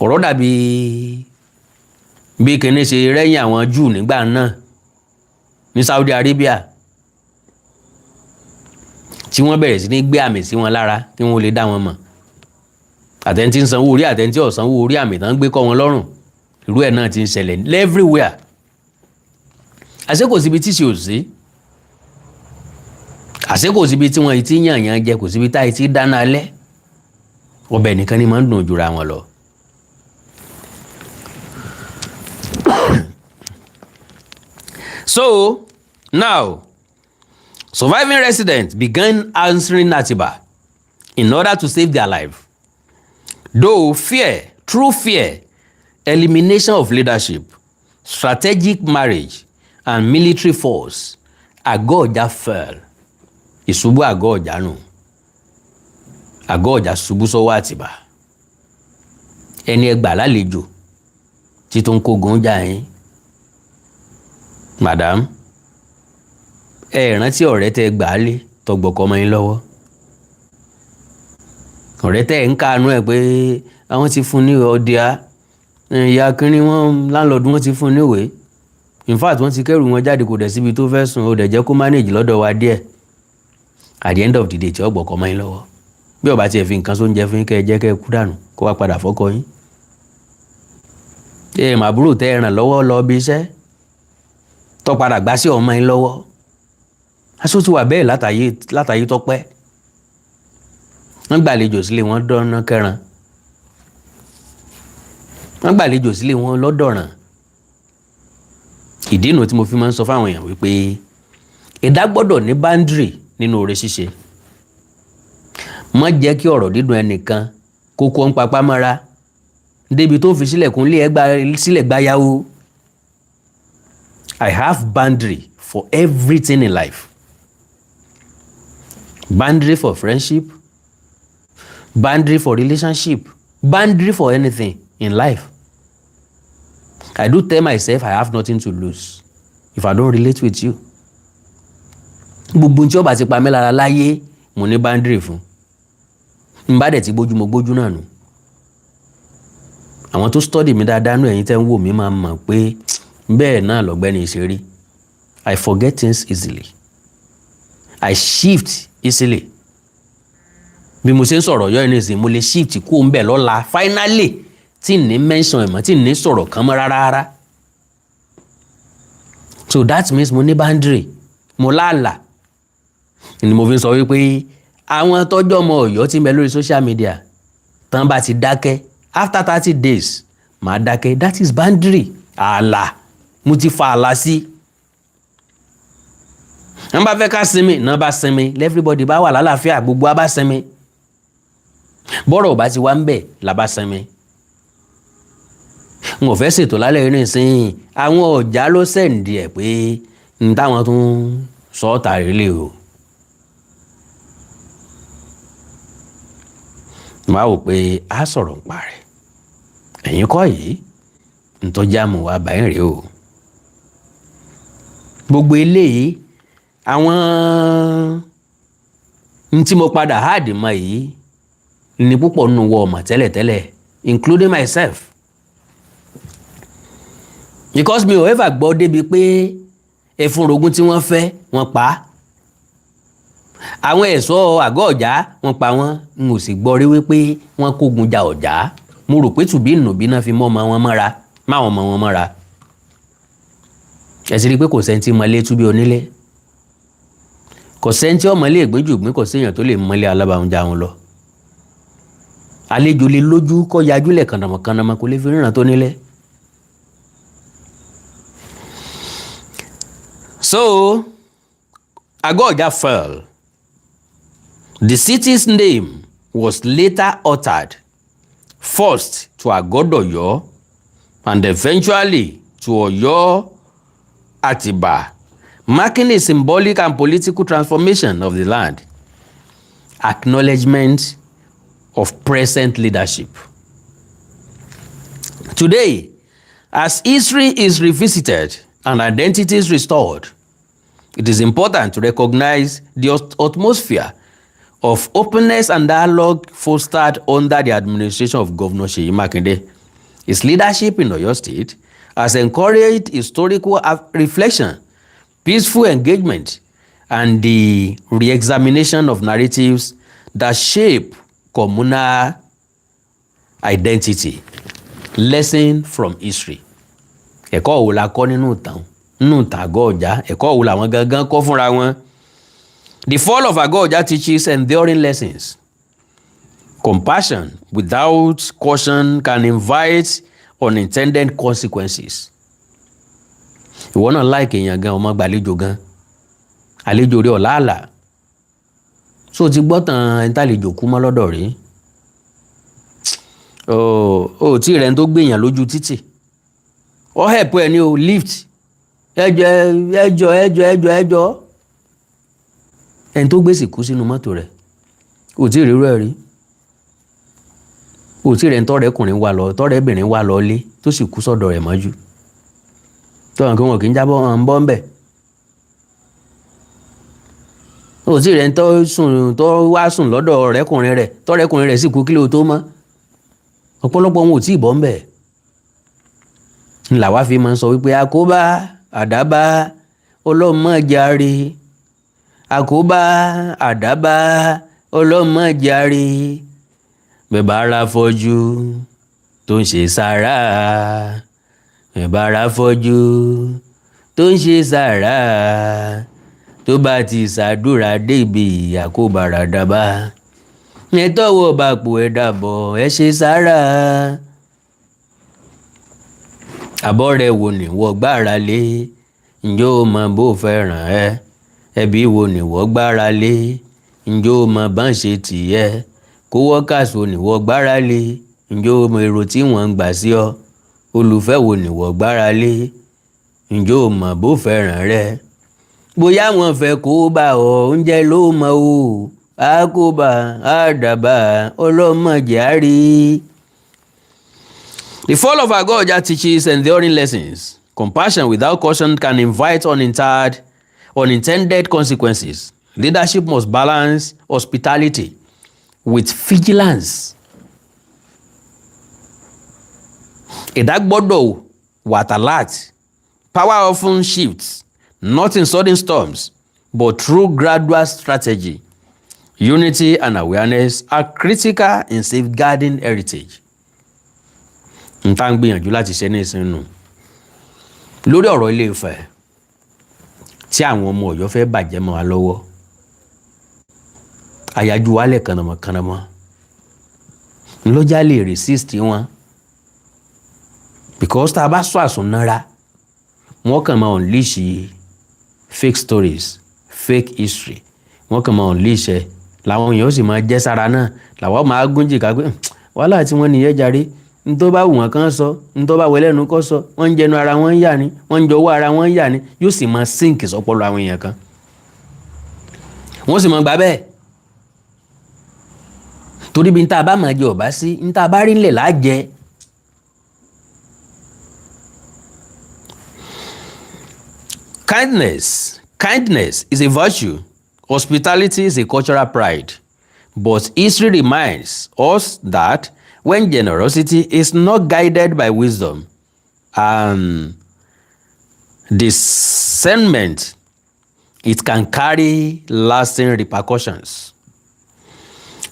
ọ̀rọ̀ dàbí bí kìíní ṣe rẹ́yìn àwọn Júù nígbà náà ní Saudi Arabia tí wọ́n bẹ̀rẹ̀ sí ní gbé àmì sí wọn lára kí wọ́n lè dá wọn mọ̀, àtẹ̀ntí ń sanwó orí àtẹ̀ntí ò sanwó orí, àmì tán gbé kọ́ wọn lọ́rùn, irú ẹ̀ náà ti ń ṣẹlẹ̀ everywhere. àṣé kò síbi tí ṣe ò sí, àṣé kò síbi tí wọ́n ti yàn jẹ, kò síbi táyì tí dáná alẹ́, ọbẹ̀ nìkan ni máa ń dùn jura wọn lọ. So now surviving residents began answering Atiba in order to save their life. Though fear, through fear, elimination of leadership, strategic marriage, and military force, Àgọ́ Ọ̀jà fell. Ìṣubú Àgọ́ Ọ̀jà nù. Àgọ́ Ọ̀jà ṣubú sọ́wọ́ Àtìbà. Ẹni ẹgbà lálejò tí tó ń kógun jà yín. Madam, ẹ rántí ọ̀rẹ́ tẹ́ gbà á lé tọgbọ̀kọ́ ọmọ yín lọ́wọ́. Ọ̀rẹ́ tẹ́ ń kánú ẹ̀ pé àwọn ti fún ní ọdíà, ìyá kínní wọn láńlọ́ọ̀dù wọn ti fún níwèé. In fact wọ́n ti kẹ́rù wọn jáde, kò dẹ̀ síbi tó fẹ́ sùn, ó dẹ̀ jẹ́ kó manage lọ́dọ̀ wa díẹ̀. At the end of the day tí ọgbọ̀kọ́ ọmọ yín lọ́wọ́. Bí ó bá tiẹ̀ fi nǹkan sóúnjẹ fún yín kẹ́ ẹ jẹ́ kẹ́ ẹ kú dànù kó wá padà fọ́kọ yín. Màbúrò tẹ́ ẹ ràn lọ́wọ́ lọ bí iṣẹ́ tó padà gbá sí ọmọ yín lọ́wọ́. Aṣọ ti wà bẹ́ẹ̀ látàyé tọ́pẹ́. Wọ́n gbàlejò sílé wọn dọ́nà kẹran. Wọ́n gbàlejò sílé wọn lọ́dọ̀ràn. Ìdí inú tí mo fi máa ń sọ fáwọn èèyàn wípé ẹ̀dá gbọ́dọ̀ ní boundary nínú oore ṣíṣe. Má jẹ́ kí ọ̀rọ̀ dídùn ẹnìkan kókó ń papá mọ́ra débi tó fi sílẹ̀kùn sílẹ̀ gbáyàwó. I have boundary for everything in life. Boundary for friendship, boundary for relationship, boundary for anything in life. I do tell myself I have nothing to lose if I don't relate with you. Gbogbo tí ó bá ti pa mí lára láyé mo ní boundary fún. N bá dẹ̀ ti gbójú mo gbójú náà nù. Àwọn tó study mi dáadáa nù ẹ̀yin tẹ́ ń wò mí máa mọ̀ pé bẹ́ẹ̀ náà lọ́gbẹ́ni ìṣeré. I forget things easily. I shift easily. Bí mo ṣe ń sọ̀rọ̀ yọ ẹni ìsìn mo lè shift kó ń bẹ̀ lọ́la finally tí ní mention ẹ̀mọ́ tí ní sọ̀rọ̀ kan mọ́ rárá. So that means mo ní boundary, mo láàlà. Ni mo fi ń sọ wípé àwọn tọ́jọ́ ọmọ Ọ̀yọ́ tí ń bẹ lórí social media tán bá ti dákẹ́ after 30 days màá dákẹ́. That is boundary. Ààlà. Mo ti fa àlà sí. Wọ́n bá fẹ́ ká sinmi náà bá sinmi, everybody bá wà lálàáfíà, gbogbo á bá sinmi. Bọ́rọ̀ bá ti wá ń bẹ̀ là bá sinmi. N ò fẹ́ ṣètò lálẹ́ ní ìsìn àwọn ọ̀já ló sẹ̀ǹdì ẹ̀ pé n táwọn tún sọ ọ́ta rèlé o. Màá wò pé a sọ̀rọ̀ ń pa rẹ̀. Ẹ̀yin kọ́ yìí ń tọ́jà mọ̀ wá báyìí rèé o. Gbogbo eléyìí àwọn tí mo padà háàdì mọ́ yìí ni púpọ̀ nínú wọ ọmọ tẹ́lẹ̀tẹ́lẹ̀ including myself. Because mi ò ever gbọ́ débi pé ẹfúnrogún tí wọ́n fẹ́ wọ́n pa á. Àwọn ẹ̀ṣọ́ Àgọ́ Ọ̀jà wọ́n pa wọ́n, n ò sì gbọ́ rí wípé wọ́n kógun ja Ọ̀jà. Mo rò pé tùbí ìnùbí náà fi mọ́ ọmọ wọn mọ́ra, máwọn ọmọ wọn mọ́ra. Ẹ sì rí i pé kò sẹ́ni tí mọ́lé túbí onílé. Kò sẹ́ni tí ọmọlé ìgbéjùgbín, kò séèyàn tó lè mọ́lé alábàáhùnjà wọn lọ. Àlejò lè lójú kọ́ yajúlẹ̀ kànàmọ̀kànàmọ̀ kò lè fi ríran tó nílé. So, Àgọ́ Ọ̀jà fell. The city's name was later altered, first to Àgọ́dọ̀yọ́ and eventually to Ọ̀yọ́ Atiba marking a symbolic and political transformation of the land. Acknowledgement of present leadership. Today, as history is revisited and identities restored, it is important to recognize the atmosphere of openness and dialogue fostered under the administration of Governor Seyi Makinde. His leadership in Oyo State has encouraged historical reflection, peaceful engagement, and the re-examination of narratives that shape communal identity. Lesson from history. Ẹ̀kọ́ wo la kọ́ nínú ìtàn Àgọ́ Ọ̀já? Ẹ̀kọ́ wo làwọn gangan kọ́ fúnra wọn? The fall of Àgọ́ Ọ̀já teaches enduring lessons. Compassion without caution can invite unintended consequences. Ìwọ náà láìkè èèyàn gan, ọmọ gbàlejò gan. Àlejò rí ọ̀làlà. So ti gbọ́ tàn ẹni tàlejò kú mọ́ lọ́dọ̀ rí. Tí rẹ̀ ń tó gbèyàn lójú títì. Ó help ẹ ní o lift. Ẹjọ́. Ẹni tó gbèsè kú sínú mọ́tò rẹ̀. Ó tí rírú ẹ̀ rí. Ó tí rẹ̀ ń tọ́rẹ́bìnrin wá lọ lé tó sì kú sọ́dọ̀ rẹ̀ mọ́jú. Tọ́wọ́n kí wọn kì í jábọ́ wọn ń bọ́ ń bẹ̀. Ó tí rẹ̀ ń tó wá sùn lọ́dọ̀ ọ̀rẹ́kùnrin rẹ̀ tọ́rẹ́kùnrin rẹ̀ sì kú kílò tó mọ́. Ọ̀pọ̀lọpọ̀ wọn ò tí ì bọ́ ń bẹ̀. Ńlá wá fi máa ń sọ wípé àkóbá àdábá ọlọ́mọjàre, àkóbá àdábá ọlọ́mọjàre, bẹ̀bà ara fọ́jú tó ń ṣe sàrà, bẹ̀bà ara fọ́jú tó ń ṣe sàrà, tó bá ti ṣàdúrà débi àkóbá àdábá, ẹ tọ́wọ́ bá pò ẹ dàbọ̀ ẹ ṣe sàrà. Àbọ̀ rẹ̀ wo ni wọ́n gbára lé? Ǹjẹ́ o mọ bó fẹ́ràn ẹ? Ẹbí wo ni wọ́n gbára lé? Ǹjẹ́ o mọ bá ń ṣe tìyẹ? Co-workers wo ni wọ́n gbára lé? Ǹjẹ́ o mọ èrò tí wọ́n ń gbà sí ọ? Olùfẹ́ wo ni wọ́n gbára lé? Ǹjẹ́ o mọ bó fẹ́ràn rẹ? Bóyá wọ́n fẹ́ kó bá ọ, oúnjẹ ló mọ o. Àkóbá àdàbà ọlọ́mọjàre. The fall of Àgọ́ Ọ̀já teaches enduring lessons. Compassion without caution can invite unintended consequences. Leadership must balance hospitality with vigilance. Ẹ̀dá gbọ́dọ̀ wà alert. Power often shifts, not in sudden storms, but through gradual strategy. Unity and awareness are critical in safeguarding heritage. N tá ń gbìyànjú láti ṣe ní ìsinú lórí ọ̀rọ̀ Ilé Ifẹ̀ tí àwọn ọmọ Ọ̀yọ́ fẹ́ bàjẹ́ mọ́ wa lọ́wọ́. Àyájú wálẹ̀ kànàmọ́ ńlọ́jà lè resist wọn, because tá a bá sọ àsùnnára wọ́n kàn máa unleash fake stories, fake history, wọ́n kàn máa unleash ẹ̀ làwọn èèyàn sì máa jẹ́ sára náà làwọn máa gúnjì ká pé wàhálà tí wọ́n nìyẹn jàre. Ntọ́ bá wù wọ́n kàn sọ, ntọ́ bá wẹlẹ́nu kọ́ sọ, wọ́n ń jẹnu ara wọn ń yà ni, wọ́n ń jọwọ́ ara wọn ń yà ni, yóò sì máa sink sọpọlọ àwọn èèyàn kan. Wọ́n sì máa gbà bẹ́ẹ̀. Torí bí nta bá máa jẹ ọ̀bá sí, nta bá rí ńlẹ̀ láàjẹ. Kindness is a virtue. Hospitality is a cultural pride. But history reminds us that when generosity is not guided by wisdom and discernment, it can carry lasting repercussions.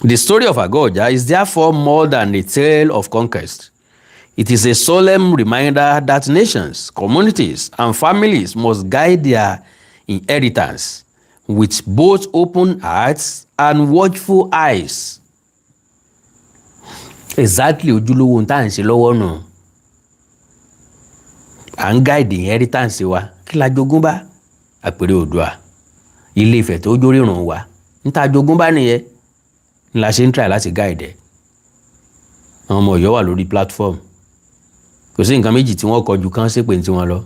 The story of Àgọ́ Ọ̀já is therefore more than a tale of conquest. It is a solemn reminder that nations, communities, and families must guide their inheritance with both open hearts and watchful eyes. Exactly ojúlówó ń tà ń ṣe lọ́wọ́ nù. À ń guide inheritance wa kí la jogún bá àpèrè Oòduà Ilé Ifẹ̀ tó jórírun wa ń ta jogún bá nìyẹn ń la ṣe ń try láti guide ẹ̀. Àwọn ọmọ Ọ̀yọ́ wà lórí platform, kò sí nǹkan méjì tí wọ́n kọjú kán ṣépè ní tiwọn lọ.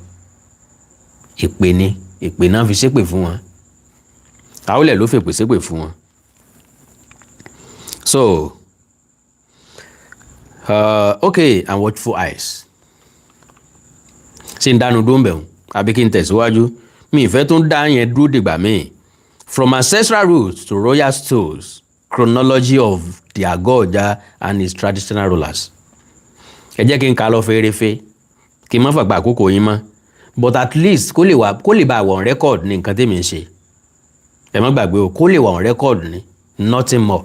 Èpè ni. èpè náà fi ṣépè fún wọn. Àwọlẹ̀ ló fèpè ṣépè fún wọn. So okay, and watchful eyes. Ṣé ń dánu dó ń bẹ̀rù àbí kí n tẹ̀síwájú? Mi ìfẹ́ tó ń dá yẹn dúró dìgbà míì. From ancestral roots to royal stones, chronology of the Àgọ́-Ọ̀já and its traditional rulers. Ẹ jẹ́ kí n kà lọ fẹ́rẹ́fẹ́ kí n má fàgbà àkókò yín mọ́, but at least kó lè bá wà on record ní nǹkan tèmi ń ṣe. Ẹ má gbàgbé o, kó lè wà on record ní nothing more.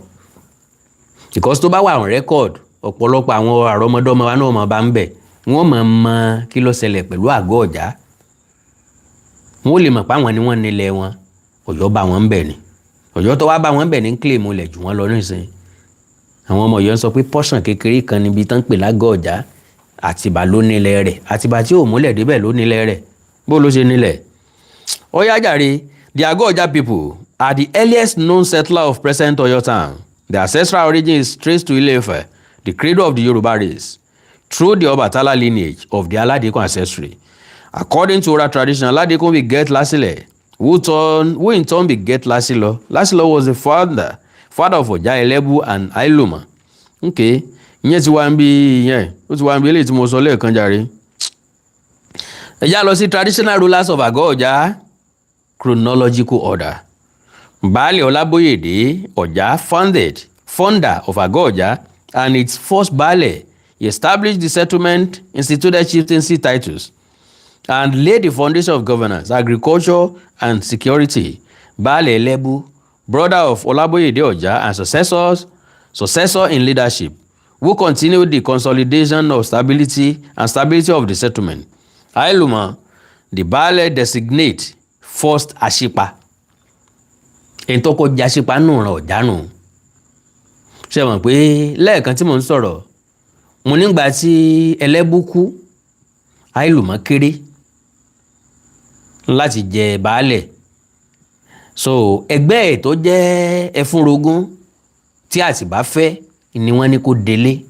Because tó bá wà on record, ọ̀pọ̀lọpọ̀ àwọn àrọ́mọdọ́mọ wa náà máa bá ń bẹ̀, wọ́n máa mọ kí ló ṣẹlẹ̀ pẹ̀lú Àgọ́-Ọ̀já. Wọ́n lè mọ̀ pé àwọn ni wọ́n nílẹ̀ wọn, Ọ̀yọ́ bá wọn ń bẹ̀ ni. Ọ̀yọ́ tó wá bá wọn ń bẹ̀ ní claim lẹ̀ jù wọ́n lọ nísìnyí. Àwọn ọmọ Ọ̀yọ́ ń sọ pé portion kékeré kan níbi tán pè l'Àgọ́-Ọ̀já, Àtìbà ló nílẹ̀ rẹ̀. Àtìbà tí ò múlẹ̀ débẹ̀ ló nílẹ̀ rẹ̀. Bó ló ṣe nílẹ̀? Ó yá jàre, the Àgọ́-Ọ̀já people are the earliest known settler of present Ọ̀yọ́ town. Their ancestral origin is traced to Ile-Ife, the cradle of the Yoruba race, through the Ọbàtálá lineage of the Aládékùn ancestry. According to oral tradition, Aládékùn beget Lásìlẹ̀, who in turn beget Lásìlọ. Lásìlọ was the father of Ọ̀já Ẹlẹ́bú and Àìlùmọ̀. Okay, ìyẹn ti wá ń bí ìyẹn, ó ti wá ń bí eléyìí tí mo sọ lẹ́ẹ̀kan jàre. Ẹ já lọ sí traditional rulers of Àgọ́-Ọ̀já, chronological order. Baálẹ̀ Ọlábóyèdé Ọ̀já founder of Àgọ́-Ọ̀já and its first Baálẹ̀, he established the settlement, instituted chieftaincy titles, and laid the foundation of governance, agriculture, and security. Baálẹ̀ Ẹlẹ́bú, brother of Ọlábóyèdé Ọ̀já and successor in leadership, who continued the consolidation of stability of the settlement. Àìlùmọ̀, the Baálẹ̀ designate first Àṣìpa. Ẹni tó kọjá Àṣìpa nù ràn Ọ̀já nù. Ṣé mọ̀ pé lẹ́ẹ̀kan tí mò ń sọ̀rọ̀, mo nígbà tí Ẹlẹ́bú kú, Àìlùmọ̀ kéré láti jẹ baálẹ̀. So ẹgbẹ́ ẹ̀ tó jẹ́ Ẹfúnrogún tí Àtìbá fẹ́ ni wọ́n ní kó délé.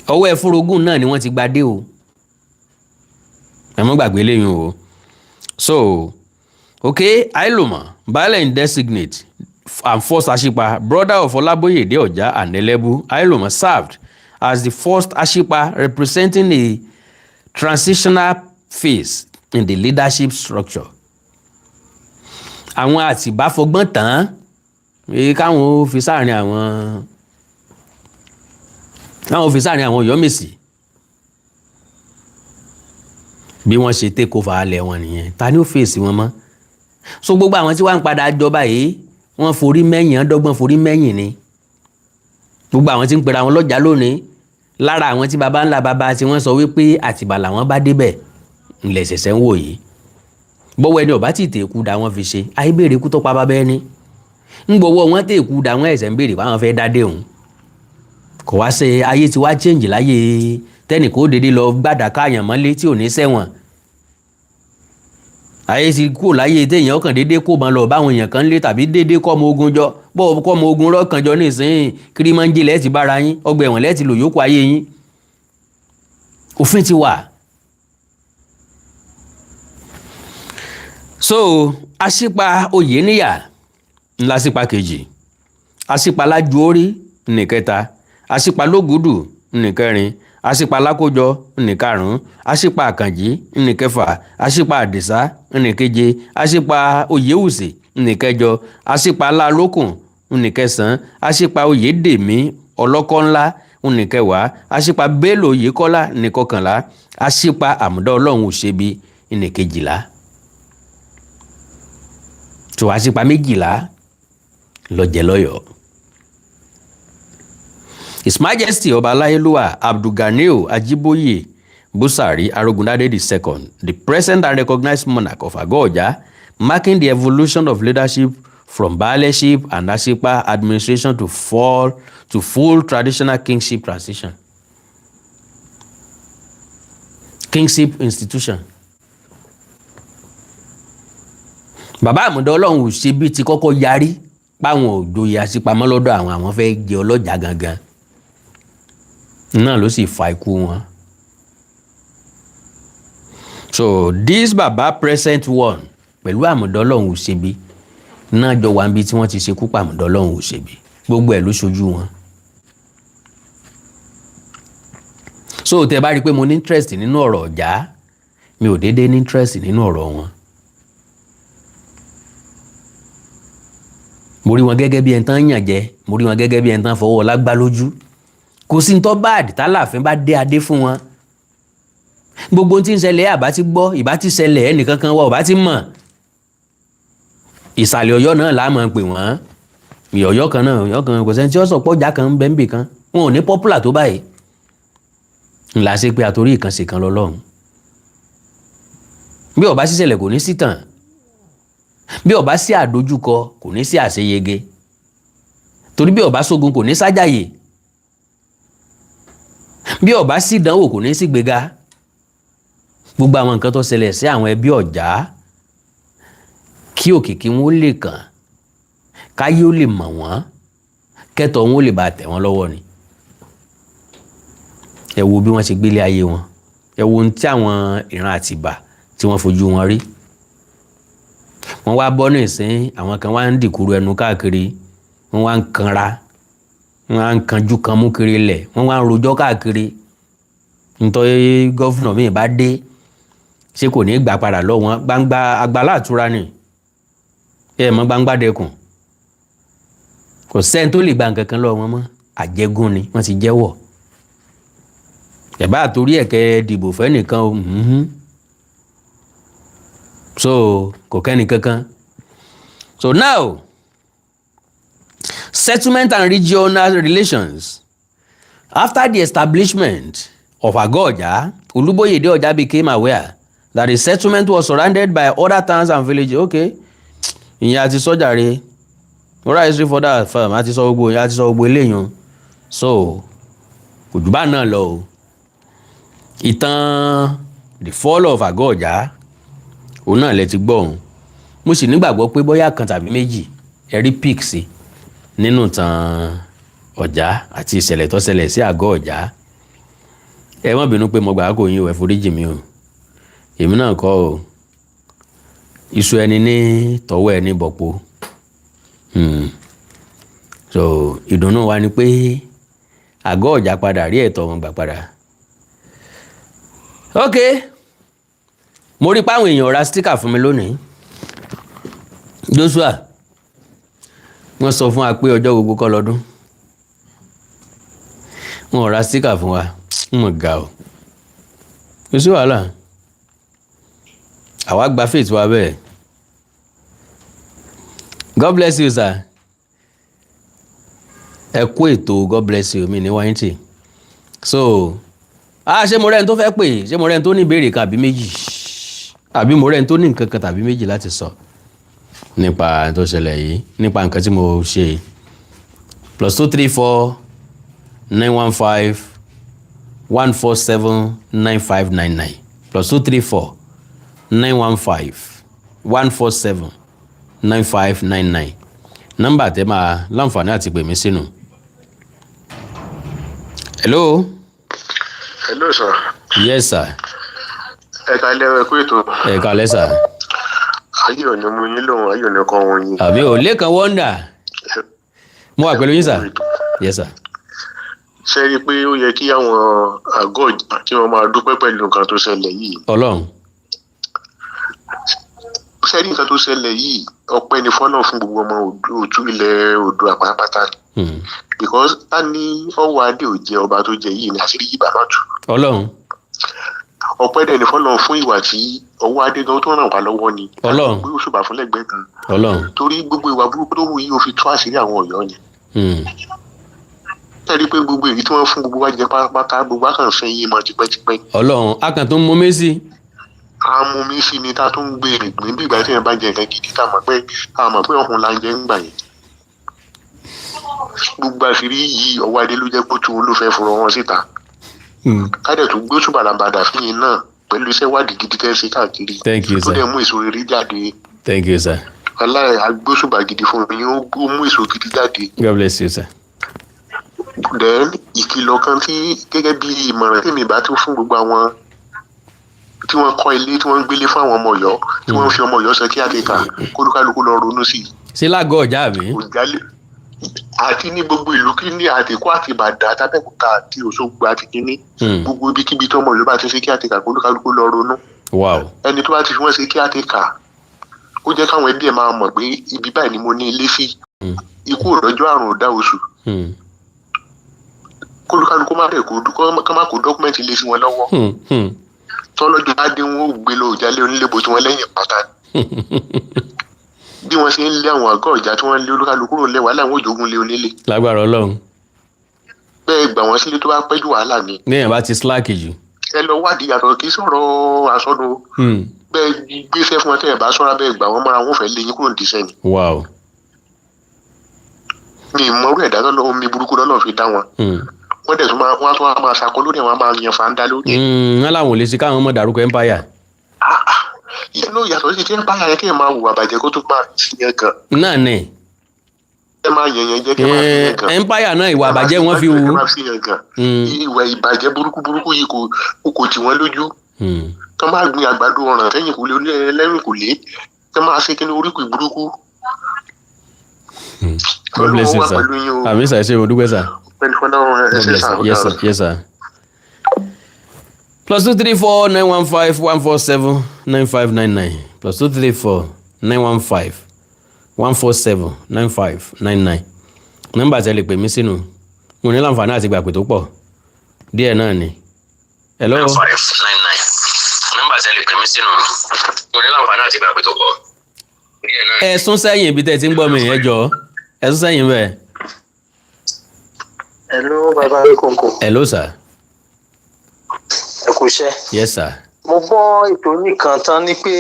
Ọwọ́ Ẹfúnrogún náà ni wọ́n ti gbadé o. Ẹ má gbàgbé lẹ́yìn o. So okay, Àìlùmọ̀, baálẹ̀ indesignate and first Àṣìpa, brother of Ọlábóyèdé Ọ̀já and Ẹlẹ́bú. Àìlùmọ̀ served as the first Àṣìpa, representing a transitional phase in the leadership structure. Àwọn Àtìbá fọgbọ́n tán káwọn fi sáàrin àwọn Ọ̀yọ́mèsì bí wọ́n ṣe take over alẹ̀ wọn nìyẹn. Ta ni ó fèsì wọn mọ́? So gbogbo àwọn tí wọ́n ń padà jọba yìí, wọ́n forí mẹ́yìn, dọ́gbọ́n forí mẹ́yìn ni. Gbogbo àwọn tí ń pera wọn lọ́jà lónìí, lára àwọn tí baba ńlá baba tí wọ́n sọ wípé Àtìbà làwọn bá débẹ̀ ńlẹ̀ ṣẹ̀ṣẹ̀ ń wò yìí. Bọ́wọ́ ẹni ọ̀bá tí tèkú da wọ́n fi ṣe, àìbèrè ikú tó pa bàbá ẹni. ń gbowó wọn tèkú da wọn ẹ̀sẹ̀ ń béèrè báwọn fẹ́ dádé òun. Kò wá ṣe ayé tí wá change láyé tẹ́nìkó dédé lọ gbàdá káàyàn mọ́lé tí ò ní sẹ́wọ̀n. Ayé ti kú láyé téèyàn kàn dédé kó mọ́ lọ báwọn èèyàn kan lé tàbí dédé kọ́ ọmọ ogun jọ. Bọ́ kọ́ ọmọ ogun rọ́kàn jọ nísìnyí kiri máa ń jí lẹ́ẹ̀tì bára yín, ọgbà ẹ̀wọ̀n lẹ́ẹ̀tì lò yókù ayé yín. Òfin ti wà. So Àṣìpa Oyèníyà ńlá Àṣìpa kejì, Àṣìpa Lájúórí nìkẹta, Àṣìpa Lógùdù nìkẹrin, Àṣìpa Lákójọ nìkarùn-ún, Àṣìpa Àkànjí nìkẹfà, Àṣìpa Àdìsá nìkeje, Àṣìpa Oyèwùsì nìkẹjọ, Àṣìpa Lálókùn nìkẹsàn-án, Àṣìpa Oyèdèmí Ọlọ́kọ́ńlá nìkẹwàá, Àṣìpa Bélò Oyèkọ́lá nìkọkànlá, Àṣìpa Àmúdá Ọlọ́run Òṣèbí nìkejìlá. So Àṣìpa méjìlá ló jẹ lọ́yọ̀ọ́. His Majesty Ọba Aláyélúwà Abdulganiu Ajíbóyè Búsàrí Arógundádé II, the present and recognized monarch of Àgọ́-Ọ̀já, marking the evolution of leadership from baálẹ̀ship and Àṣìpa administration to full traditional kingship transition. Kingship institution. Bàbá Àmúdá Ọlọ́run Òṣèbí ti kọ́kọ́ yarí páwọn òjòyè Àṣìpa mọ́ lọ́dọ̀ àwọn fẹ́ jẹ ọlọ́jà gangan. Náà ló sì fa ikú wọn. so this baba present one pẹ̀lú àmùdọ́lọ́hún òṣèbí náà jọ wà níbi tí wọ́n ti ṣekú pa àmùdọ́lọ́hún òṣèbí gbogbo ẹ̀ ló ṣojú wọn. so tẹ bá rí i pé mo ní interest nínú ọ̀rọ̀ ọ̀já mi ò déédéé ní interest nínú ọ̀rọ̀ wọn. mo rí wọn gẹ́gẹ́ bí ẹni tán yàn jẹ mo rí wọn gẹ́gẹ́ bí ẹni tán fọwọ́ lágbá lójú kò sí ní tọ́ báàdì tálàfin bá dé adé fún wọn. gbogbo ohun tí ń ṣẹlẹ̀ àbá ti gbọ́ ìbá ti ṣẹlẹ̀ ẹnìkankan wa ọ̀bá ti mọ̀. ìsàlẹ̀ ọ̀yọ́ náà la máa pè wọ́n ọ̀yọ́ kan náà ọ̀yọ́ kan kò sẹ́ni tí ó sọ pọ́jà kan ń bẹ́ ń bì kan wọn ò ní popular tó báyìí. ńlá ṣe pé àtòrí ìkànsì kan lọ́lọ́run. bí ọba sí ṣẹlẹ̀ kò ní sí tàn bí ọba sí àdójúkọ kò ní sí àṣeyege torí bí ọba sógun kò ní sájàyè bí ọba sí ìdánwò kò ní sí gbéga. gbogbo àwọn nǹkan tó ṣẹlẹ̀ sí àwọn ẹbí ọ̀já kí òkìkí wọn ó lè kàn káyé ó lè mọ̀ wọ́n kẹ́tọ̀ wọn ó lè bá tẹ̀ wọ́n lọ́wọ́ ni. ẹ wo bí wọ́n ṣe gbélé ayé wọn ẹ wo ohun tí àwọn ìran Àtìbà tí wọ́n fojú wọn rí. wọ́n wá bọ́ ní ìsín àwọn kan wá ń dìkúrú ẹnu káàkiri wọ́n wá ń kanra wọ́n wá ń kanjú kan mú kiri lẹ̀ wọ́n wá ń rojọ́ káàkiri nítorí gọ́fúnà míì bá dé ṣé kò ní gbà padà lọ wọn gbangba àgbàlá àtúrà ni ẹ mọ gbangba dẹkùn kò sẹ́ni tó lè gba nǹkan kan lọ wọn mọ́ àjẹgún ni wọ́n ti jẹ́wọ́ ẹ̀bá àtòrí ẹ̀kẹ́ dìbò fẹ́ nìkan o so kò kẹ́ni kankan. So now settlement and regional relations. After the establishment of Agoja, Oluboyede Oja became aware that the settlement was surrounded by other towns and villages. Okay, ìyẹn àti sọ́jàre oral history for that firm àti sọ gbogbo ìyẹn àti sọ gbogbo eléyàn. So kò jù bá náà lọ o. Ìtàn the fall of Agoja òun náà lẹ ti gbọ́ òun. Mo sì nígbàgbọ́ pé bóyá kan tàbí méjì ẹ rí pic sí nínú ìtàn Ọ̀já àti ìṣẹ̀lẹ̀ tó ṣẹlẹ̀ sí àgọ́ Ọ̀já. Ẹ má bínú pé mo gbà kó yín o ẹ foríjì mi o èmi náà kọ́ o iṣu ẹni ní tọwọ́ ẹni bọ̀pọ̀ so ìdùnnú wa ni pé àgọ́ Ọ̀já padà rí ẹ̀tọ́ wọn gbà padà. Ok mo rí páwọn èèyàn ra sticker fún mi lónìí Joshua wọ́n sọ fún wa pé ọjọ́ gbogbo kọ́ lọ́dún wọn ò ra sticker fún wa mọ̀ ga o kò sí wàhálà àwa gba faith wa bẹ́ẹ̀. God bless you sir ẹ kú ètò God bless you mi ní wáyé so ṣé mo rẹ́ni tó fẹ́ pè ṣé mo rẹ́ni tó ní ìbéèrè kan àbí méjì àbí mo rẹ́ni tó ní nǹkan kan tàbí méjì láti sọ nípa tó ṣẹlẹ̀ yìí nípa nǹkan tí mo ṣe +234 915 147 9599 +234 915 147 9599 nọ́mbà tẹ́ máa láǹfààní àti pè mí sínú. Hello. Hello sir. Yes sir. Ẹ kálẹ́ ẹ kú ètò. Ẹ kálẹ́ sir. Ayé ò ní mú yín lóhùn ayé ò ní kàn wọ́n yín. Àbí ò lè kan wọ́ndà. Mo wà pẹ̀lú yín sir. Yes sir. Ṣé rí i pé ó yẹ kí àwọn àgọ́ Ọ̀já kí wọ́n máa dúpẹ́ pẹ̀lú nǹkan tó ṣẹlẹ̀ yìí. Ọlọ́run. Ṣé rí nǹkan tó ṣẹlẹ̀ yìí ọpẹ́ ni fọ́nà fún gbogbo ọmọ òtú ilẹ̀ Oòduà pátápátá ni. Because ta ni ọwọ́ adé ò jẹ ọba tó jẹ yìí ni àṣírí yìí bá náà tù. Ọlọ́run. Ọpẹ́ dẹ̀ ni fọ́nà fún ìwà tí ọwọ́ adé gan tó ràn wá lọ́wọ́ ni. Ọlọ́run. Gbé òṣùbà fún lẹ́gbẹ̀ẹ́ kan. Ọlọ́run. Torí gbogbo ìwà burúkú tó wù yìí ó fi tú àṣírí àwọn Ọ̀yọ́ ni. Ẹ rí i pé gbogbo èyí tí wọ́n fún gbogbo wa jẹ pátápátá gbogbo wa kàn fẹ́ yé mọ́ tipẹ́tipẹ́. Ọlọ́run a kàn tó ń mú Messi. A mú mi sí ni tá a tún gbé ìgbín bí ìgbà tí yẹn bá jẹ nǹkan gidi tá a mọ̀ pé ọ̀hún la ń jẹ ń gbà yẹn. Gbogbo àṣírí yìí ọwọ́ adé ló jẹ́ pé tún ló fẹ́ fọ̀rọ̀ wọn síta. Kádẹ̀ tún gbé oṣù bàràbàdà fún yín náà pẹ̀lú iṣẹ́ wádìí gidi tẹ́ ṣe káàkiri. Thank you sir. Tó dẹ̀ mú èso rere jáde. Thank you sir. Aláì agbóṣùbà gidi fún mi ó mú èso gidi jáde. God bless you sir. Then ìkìlọ̀ kan tí gẹ́gẹ́ bí ìmọ̀ràn tèmi bá tún fún gbogbo àwọn tí wọ́n kọ́ ilé tí wọ́n ń gbélé fún àwọn ọmọ Ọ̀yọ́ tí wọ́n ń fi ọmọ Ọ̀yọ́ ṣe kí àtẹkà kólúkálukú lọ ronú sí i. ṣé lágọ̀ọ́ ọjà àbí. òjálè àti ní gbogbo ìlú kíní àti Èkó àti Ìbàdàn àtàbẹ̀kúta àti Òṣogbo àti kíní gbogbo ibikíbi tí ọmọ Ọ̀yọ́ bá ti ṣe kí àtẹkà kólúkálukú lọ ronú. ẹni tó bá ti fi wọ́n ṣe kí àtẹkà ó jẹ́ káwọn ẹbí ẹ̀ máa mọ̀ pé ibi báyìí ni mo ní ilé sí ikú òrọ́jọ́ àrùn ò dá oṣù kólúkálukú má bẹ̀ kó má kó dọ́kúmẹ́ǹtì ilé sí wọn lọ́wọ́ tọ́lọ́jọ́ bá dé wọn ó gbé lọ òjálé onílé bó tí wọ́n lẹ́yìn pátá bí wọ́n ṣe ń lé àwọn àgọ́ ọ̀jà tí wọ́n ń lé olúkálukú rò lẹ́wàá láwọn òjòògùn lé onílé. lágbára Ọlọ́run. bẹ́ẹ̀ gbà wọ́n sílé tó bá pẹ́ jù wàhálà ni. ní ẹ̀ bá ti slack jù. ẹ lọ wádìí yàtọ̀ kí sọ̀rọ̀ àsọdùn. bẹ́ẹ̀ gbéṣẹ́ fún wọn tẹ́ ẹ̀ bá sọ́ra bẹ́ẹ̀ gbà wọ́n mọ́ra wọn fẹ́ lé yín kúrò ní sẹ́ni. mi ì mọ̀rú ẹ̀dá lọ́nà omi burúkú lọ́nà fi dá wọn. wọ́n dẹ̀ tún máa ṣàkó lórí wọn máa yan fàǹdà lórí. wọ́n láwọn ò lè ṣe káwọn ọmọ dàrúkọ empire. inú yàtọ̀ sí ti empire yẹn kí ẹ máa hùwà bàjẹ́ kó tó máa fi yẹn gan. náà nì. ẹ máa yẹn jẹ́ kí ẹ máa fi yẹn gan. empire náà ìwà àbàjẹ́ wọn fi wù. ìwà ìbàjẹ́ burúkú yìí kò tì wọ́n lójú. tó máa gbin àgbàdo ọ̀ràn sẹ́yìn kò lé lẹ́yìn kò lé tó máa ṣe kí ni oríkì burúkú. God bless you, sir. Àmì sàṣẹ òdúgbẹ́ sà. Yes, sir. Yes, sir. +234 915 147 9599 +234 915 147 9599 nọ́mbà tẹ́ lè pè mí sínú mo ní láǹfààní àti gbàpè tó pọ̀ díẹ̀ náà ni. Hello. 9599 nọ́mbà tẹ́ lè pè mí sínú mo ní láǹfààní àti gbàpè tó pọ̀ díẹ̀ náà ni. ẹ sún sẹ́yìn ibi tẹ́ ti ń gbọ́ mi ẹ jọ̀ọ́ ẹ sún sẹ́yìn bẹ́ẹ̀. Hello, bàbá Awikonko. Hello, sir. Ẹ kú iṣẹ́. Yes, sir. Mo gbọ́ ètò nìkan tán ní pé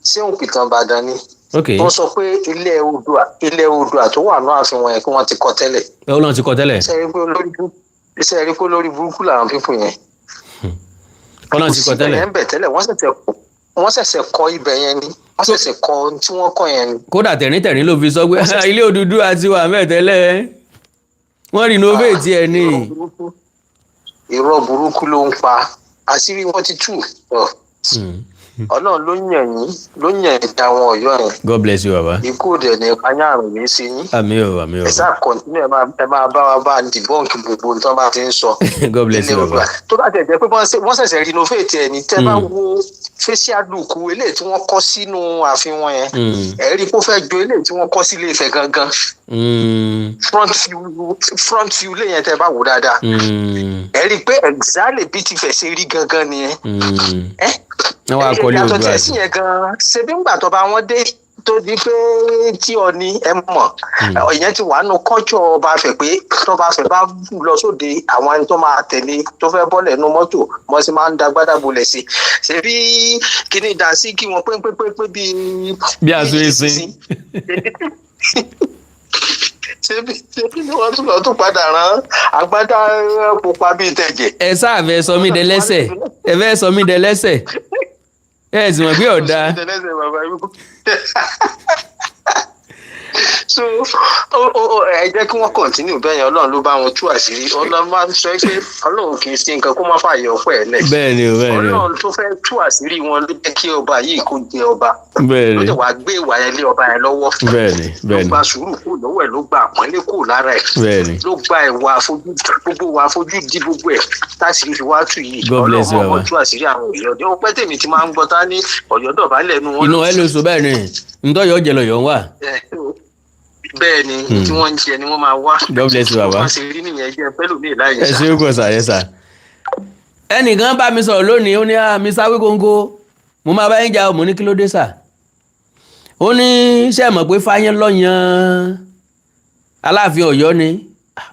ṣé òǹpìtàn Ìbàdàn ni. Okay. Wọ́n sọ pé ilẹ̀ Oòduà tó wà náà àfihàn yẹn kí wọ́n ti kọ́ tẹ́lẹ̀. Ọlọ́run ti kọ́ tẹ́lẹ̀. Iṣẹ́ rí pé lórí burúkú làwọn pípọ̀ yẹn. Ọlọ́run ti kọ́ tẹ́lẹ̀. Kò sí ibẹ̀ yẹn bẹ̀ tẹ́lẹ̀ wọ́n ṣẹ̀ṣẹ̀ kọ́ ibẹ̀ yẹn ni. Wọ́n ṣẹ̀ṣẹ̀ kọ́ tí wọ́n kọ́ yẹn ni. Kódà tẹ̀rín ló fi sọ pé ilé Odùduwà ti wà mẹ́tẹ́lẹ̀ wọ́n renovate ẹ̀ ní. irọ́ burúkú ló ń pa àṣírí wọn ti tú Ọlọ́run ló yàn ìta àwọn Ọ̀yọ́ yẹn. God bless you baba. ikú dẹ̀ ní panyàrùn yìí sí yín. àmín o àmín o. ẹ sáà kọ́ntínú ẹ máa bá wa bá dìbọ́ǹkì gbogbo nǹkan bá ti ń sọ. God bless you baba. tó bá tẹ̀ jẹ́ pé wọ́n ṣẹ̀ṣẹ̀ renovate ẹ̀ ní tẹ́ bá wo facial look eléyìí tí wọ́n kọ́ sínú ààfin wọn yẹn ẹ rí i kó fẹ́ jọ eléyìí tí wọ́n kọ́ sí Ilé Ifẹ̀ gangan. front view lè yẹn tẹ́ bá wò dáadáa ẹ rí i pé exactly bí ti fẹ̀ ṣe rí gangan nìyẹn. yàtọ̀ tẹ̀ sí yẹn gan-an ṣe bí ngbà tó bá wọn dé tó di pé tí Ọọ̀ni ẹ mọ̀ ìyẹn ti wà nù kọ́jọ́ ọba Ifẹ̀ pé tọ́ba Ifẹ̀ bá lọ sóde àwọn ẹni tó máa tẹ̀lé tó fẹ́ bọ́lẹ̀ nínú mọ́tò wọ́n sì máa ń da gbádàgbọ́lẹ̀ sí ṣe bí kíní dà sí kí wọ́n pé bí àtúnṣe ṣe bí wọ́n tún lọ tún padà rán agbádá pupa bíi tẹ̀jẹ̀. ẹ sáà fẹ́ sọ mí dẹlẹ́sẹ̀ ẹ fẹ́ sọ mí dẹlẹ́sẹ̀ ẹ sì mọ̀ pé ọ̀dà. so ẹ jẹ́ kí wọ́n continue bẹ́ẹ̀ yẹn Ọlọ́run ló bá wọn tú àṣírí Ọlọ́run máa ń sọ pé Ọlọ́run kì í ṣe nǹkan kó má fààyè ọ̀pọ̀ ẹ̀ lẹ̀. bẹ́ẹ̀ni o bẹ́ẹ̀ni o. Ọlọ́run tó fẹ́ tú àṣírí wọn ló jẹ́ kí ọba yìí kó jẹ ọba. bẹ́ẹ̀ni ló jẹ́ wàá gbé ìwà yẹn lé ọba yẹn lọ́wọ́. bẹ́ẹ̀ni ló gba sùúrù kù lọ́wọ́ ẹ̀ ló gba àpọ́nlé kù lára ẹ̀. bẹ́ẹ̀ni ló gba ìwà gbogbo wa fojú di gbogbo ẹ̀ táṣìírí fi wá tù yìí. God bless you Ọlọ́run tú àṣírí àwọn èèyàn ó pẹ́ tèmi ti máa ń gbọ́ tá ní Ọ̀yọ́ dọ̀bálẹ̀ nu wọn. inú ẹ ló sọ bẹ́ẹ̀ ni ntọ́yọ̀ jẹ lọ́yọ̀ wà. bẹ́ẹ̀ ni tí wọ́n ń jẹ ni wọ́n máa wá. God bless you baba. wọ́n ṣe rí nìyẹn jẹ́ pẹ́lúmí láyé sá. ẹ ṣe é kọ sàyẹ sà. ẹnìkan bá mi sọ̀rọ̀ lónìí ó ní Mr. Awikonko mo máa bá yín jà mo ní kí ló dé sà. ó ní ṣe mọ̀ pé fáyín lọ́yàn Aláàfin Ọ̀yọ́ ni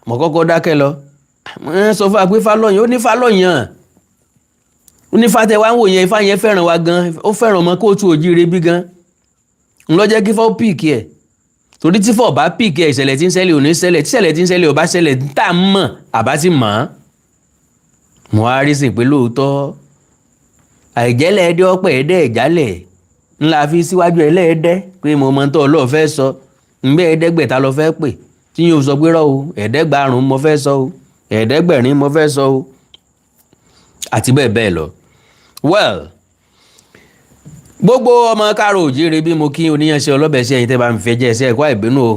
mo kọ́kọ́ dákẹ́ lọ. sọ fún wa pé fálọ́yàn ó ní fálọ́yàn ó ní fàtẹ wá ń wò yẹn ifá yẹn fẹ́ràn wa gan ó fẹ́ràn ọmọ kóòtù òjíire bí gan ń lọ jẹ́ kí fọ́ píìkì ẹ̀ torí tí fọ́ bá píìkì ẹ̀ ìṣẹ̀lẹ̀ tí ń ṣẹlẹ̀ ò ní ṣẹlẹ̀ tí ìṣẹ̀lẹ̀ tí ń ṣẹlẹ̀ ò bá ṣẹlẹ̀ tá a mọ̀ àbá ti mọ̀ ọ́. mo á rí sí pé lóòótọ́ àìjẹ́lẹ̀ ẹdẹ ọ̀pẹ̀ ẹ̀dẹ́ ìjálẹ̀ ńlá fi síwájú ẹlẹ́ẹ̀dẹ́ pé mo mọ tó ọlọ́ọ̀ fẹ́ sọ ńbẹ́ ẹ̀ẹ́dẹ́gbẹ̀ta lọ fẹ́ pè tí yóò sọ pé rọ́ o ẹ̀ẹ́dẹ́gbàrún mo fẹ́ sọ o ẹ̀ẹ́dẹ́gbẹ̀rin mo fẹ́ sọ o àti bẹ́ẹ̀ bẹ́ẹ̀ lọ. Well, gbogbo ọmọ káàrọ̀ òjíire bí mo kí oníyanṣẹ́ ọlọ́bẹ̀ sí ẹ̀yin tẹ́ bá ń fẹ́ jẹ́ ẹsẹ̀ ẹ̀kọ́ àìbínú o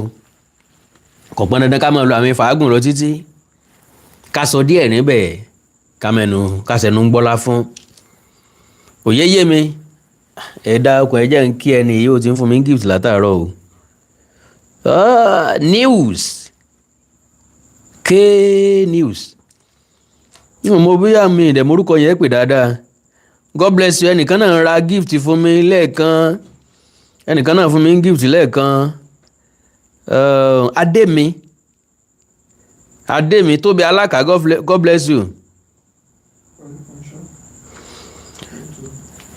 kò pọn dandan ká máa lo àmì fàágùn lọ títí ká sọ díẹ̀ níbẹ̀ ká sẹ̀nu ń gbọ́lá fún òye yé mi ẹ̀dá ọkọ̀ ẹ̀jẹ̀ ń kí ẹni yìí ó ti ń fún mi gift látàárọ̀ o news k news mo bí àmì ìdẹ̀mórúkọ yẹn pè dáadáa. God bless you. Ẹnìkan náà ra gift fún mi lẹ́ẹ̀kan. Ẹnìkan náà fún mi gift lẹ́ẹ̀kan. Adémi Tóbi Alákà, God bless you.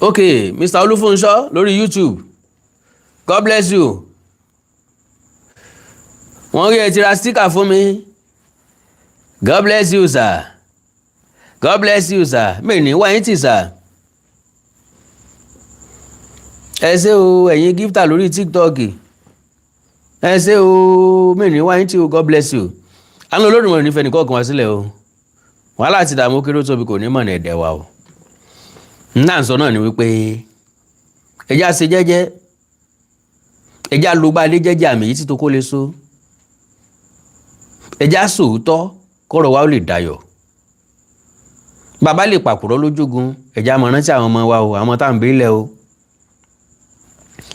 Okay, Mr. Olúfúnṣọ́ lórí YouTube. God bless you. Wọ́n rí ẹ ti ra sticker fún mi. God bless you, sir. God bless you, sir. Mi ní wáyé tì, sir. Ẹ ṣé o ẹ̀yin gifter lórí TikTok. Ẹ ṣé o mẹ́rin wáyé tí o, God bless you. Àwọn Olódùmarè nífẹ̀ẹ́ nìkan kan wá sílẹ̀ o. Wàhálà àti ìdààmú kéré tóbi kò ní mọ̀ ní ẹ̀dẹ̀ wa o. Náà sọ náà ni wípé ẹjá ṣe jẹ́jẹ́, ẹjá ló bá lé jẹ́jẹ́ àmì yìí tí tó kó lè so. Ẹjá sòótọ́ kọ́rọ̀ wa ó lè dayọ̀. Bàbá lè pàkúrọ̀ lójúgun, ẹjá mọ̀ rántí àwọn ọmọ wa o, àwọn tá à ń bí ilẹ̀ o.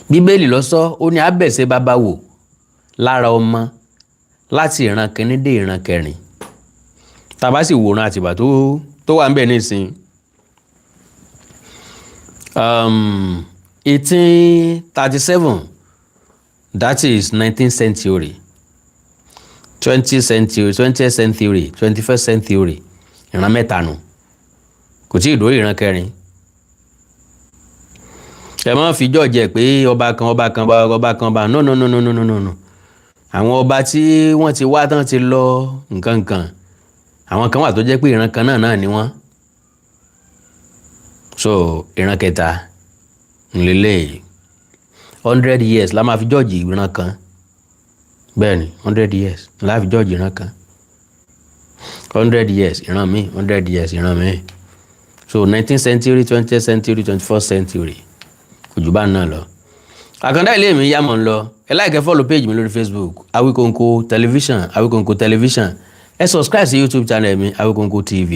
Bíbélì ló sọ ó ní abẹ̀sẹ̀ bàbá wò lára ọmọ láti ìran kìíní dé ìran kẹrin. Tàbá sì wòran Àtìbà tó wà ń bẹ̀ nísìn 1837 that is 19th century 20th century 20th century 21st century ìran mẹ́ta nù kò tí ì dórí ìran kẹrin. Ẹ má fi jọ́jẹ́ pé ọba kan no àwọn ọba tí wọ́n ti wá tán ti lọ nǹkan àwọn kan wà tó jẹ́ pé ìran kan náà ni wọ́n. So ìran kẹta ńlẹ́lẹ̀ 100 years la máa fi jọ́jì ìran kan bẹ́ẹ̀ ni 100 years la fi jọ́jì ìran kan 100 years ìran mi 100 years ìran mi. So 19th century 20th century 21st century ojú bá náà lọ. Àkàndá ilé mi yá mọ̀ ń lọ. Ẹ like follow page mi lórí Facebook Awikonko Television. Ẹ subscribe sí YouTube channel mi Awikonko TV.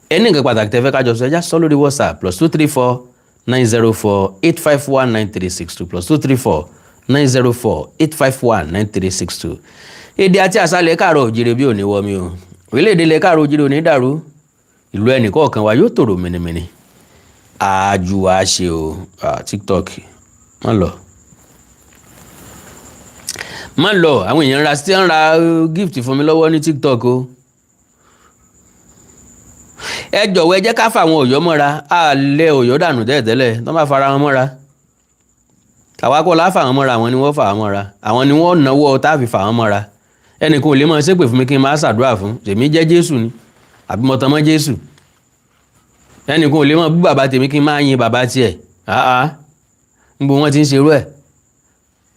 Ẹ ní nǹkan pàtàkì tẹ́ fẹ́ ká jọ sọ ẹjá sọ lórí WhatsApp +234 904 851 9362 +234 904 851 9362. Èdè àti àṣà ilẹ̀ káàárọ̀ òjìrè bí òní wọ mi o. Orílẹ̀-èdè ilẹ̀ káàárọ̀ òjìrè òní dàrú. Ìlú ẹnì kọ̀ọ̀kan wa yóò tòrò mìnìmìnì. Àjù wa ṣe o TikTok má lọ àwọn èèyàn ń ra gift fún mi lọ́wọ́ ní TikTok o. Ẹ jọ̀wọ́ ẹ jẹ́ ká fà àwọn Ọ̀yọ́ mọ́ra àlẹ́ Ọ̀yọ́ dànù tẹ́lẹ̀tẹ́lẹ̀ tó máa fara wọn mọ́ra. Àwa kọ́ la fà wọn mọ́ra àwọn ni wọ́n fà wọn mọ́ra àwọn ni wọ́n náwó tá a fi fà wọn mọ́ra. Ẹnìkan ò lè máa ṣépè fún mi kí n máa ṣàdúrà fún tèmi jẹ́ Jésù ni àbí mo tán mọ́ Jésù. Ẹnìkan ò lè máa bú bàbá tèmi kí n máa yin bàbá tiẹ̀ níbo wọ́n ti ń ṣerú ẹ̀.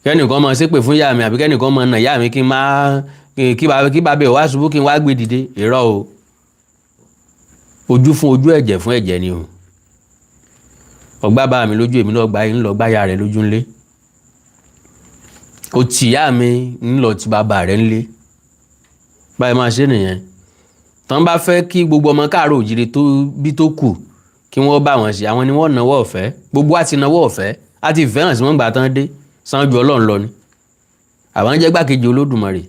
Kẹ́nìkan máa ṣépè fún ìyá mi àbí kẹ́nìkan máa nà ìyá mi kí bàbá ẹ̀ wá ṣubú kí n wá gbé dìde irọ́ o. Ojú fún ojú ẹ̀jẹ̀ fún ẹ̀jẹ̀ ni o. Ọgbà bá mi lójú èmi náà gbá yín lọ gbáyà rẹ̀ lójú ńlé. O tì ìyá mi ń lọ ti bàbá rẹ̀ ńlé. Báyìí máa ṣe nìyẹn. Tán bá fẹ́ kí gbogbo ọmọ káàárọ̀ òjìrè tó kù kí wọ́n bá wọn ṣe àwọn ni wọ́n náwó ọ̀fẹ́ gbogbo àti náwó ọ̀fẹ́ àti ìfẹ́ràn sí wọ́n gbà tán dé sanju Ọlọ́run lọ ni àwọn jẹ́ gbákejì Olódùmarè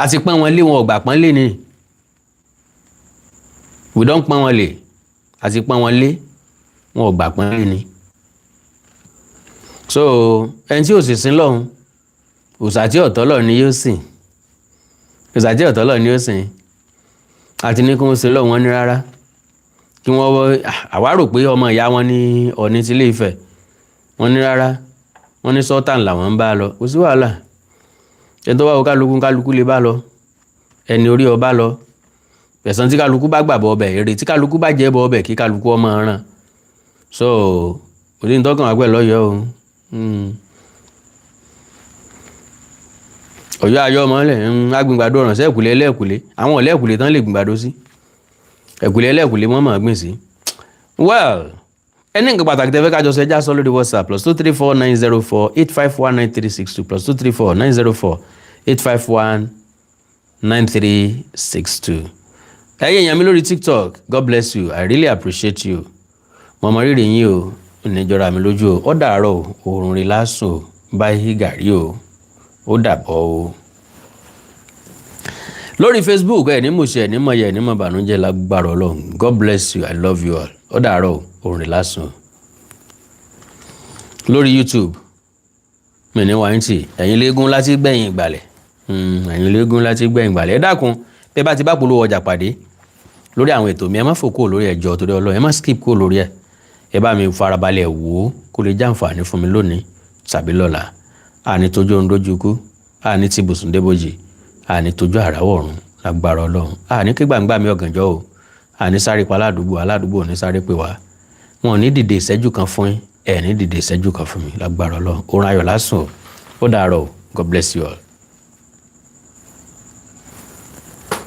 àti pọ́n wọn lé wọn ọ̀gbà pọ́n lé ni we don pọ́n wọn lé àti pọ́n wọn lé wọn ọ̀gbà pọ́n lé ni. So ẹni tí ò sì sin lọ́hùn òòṣà tí ọ̀tọ̀ lọ ni yóò sìn òòṣà tí ọ̀tọ̀ lọ ni yóò sìn àti ní kí wọ́n sin lọ́hùn wọn ní rárá kí wọ́n àwa rò pé ọmọ ìyá wọn ní Ọ̀ọ̀ni ti Ilé Ifẹ̀ wọ́n ní rárá wọ́n ní Sultan làwọn ń bá lọ kò sí wàhálà ẹni tó bá wo kálukú lè bá lọ ẹni orí ọba lọ ẹ̀san tí kálukú bá gbàbọ̀ ọbẹ̀ èrè tí kálukú bá jẹ́ bọ̀ ọbẹ̀ kí kálukú ọmọ ràn so kò sí ní tọ́kàn wá pẹ̀ lọ́yọ̀ o Ọ̀yọ́ ayọ́ ọmọlẹ̀ agbègbàdo ọ̀ràn sí ẹ̀kùlé àwọn ọ̀lẹ́ẹ̀kùlé tán lè gbìgbàdo sí ẹ̀kùlé ẹlẹ́ẹ̀kùlé wọ́n máa gbìn sí well ẹni nǹkan pàtàkì tẹ́fẹ́ kájọ sọ ẹjá sọ lórí WhatsApp +2349048519362 +2349048519362. ẹ̀yin èèyàn mi lórí TikTok, God bless you, I really appreciate you. mo mọ rírì yín o, ìnìjọra mi lójú o, ó dàárọ̀ o, oorun rí lásùn o, báyìí gàrí o, ó dàbọ̀ o. lórí Facebook ẹ̀ ní mọ̀ṣẹ́ ẹ̀ ní mọ̀yẹ́ ẹ̀ ní mọ̀ bànújẹ́ lágbára Ọlọ́run. God bless you, I love you all. ó dàárọ̀ o, oorun rí lásùn. lórí YouTube mi ní wáyé ẹ̀yin léegun láti gbẹ̀yìn ìgbàlẹ̀ ẹ̀yin léegun láti gbẹ̀yìn ìgbàlẹ̀. ẹ dákun bẹ́ bá ti bá polówó ọjà pàdé lórí àwọn ètò mi, ẹ má fò kúrò lórí ẹjọ́ torí Ọlọ́run, ẹ má skip kúrò lórí ẹ. ẹ bá mi farabalẹ̀ wò ó kó lè jàǹfààní fún mi lónìí tàbí lọ́la. àní tójú oorun dójú kú, àní tí ibùsùn débòjì, àní tójú àràwọ̀ ọ̀run lágbára Ọlọ́run. àní kí gbàǹgbà mi ọ̀gànjọ́ o, àní sáré pa aládùúgbò ò ní sáré pè wá. wọn ò ní dìde ìṣẹ́jú kan fún yín, ẹ̀ ní dìde ìṣẹ́jú kan fún mi lágbára Ọlọ́run. oorun ayọ̀ lásùn o, ó dàárọ̀ o. God bless you all.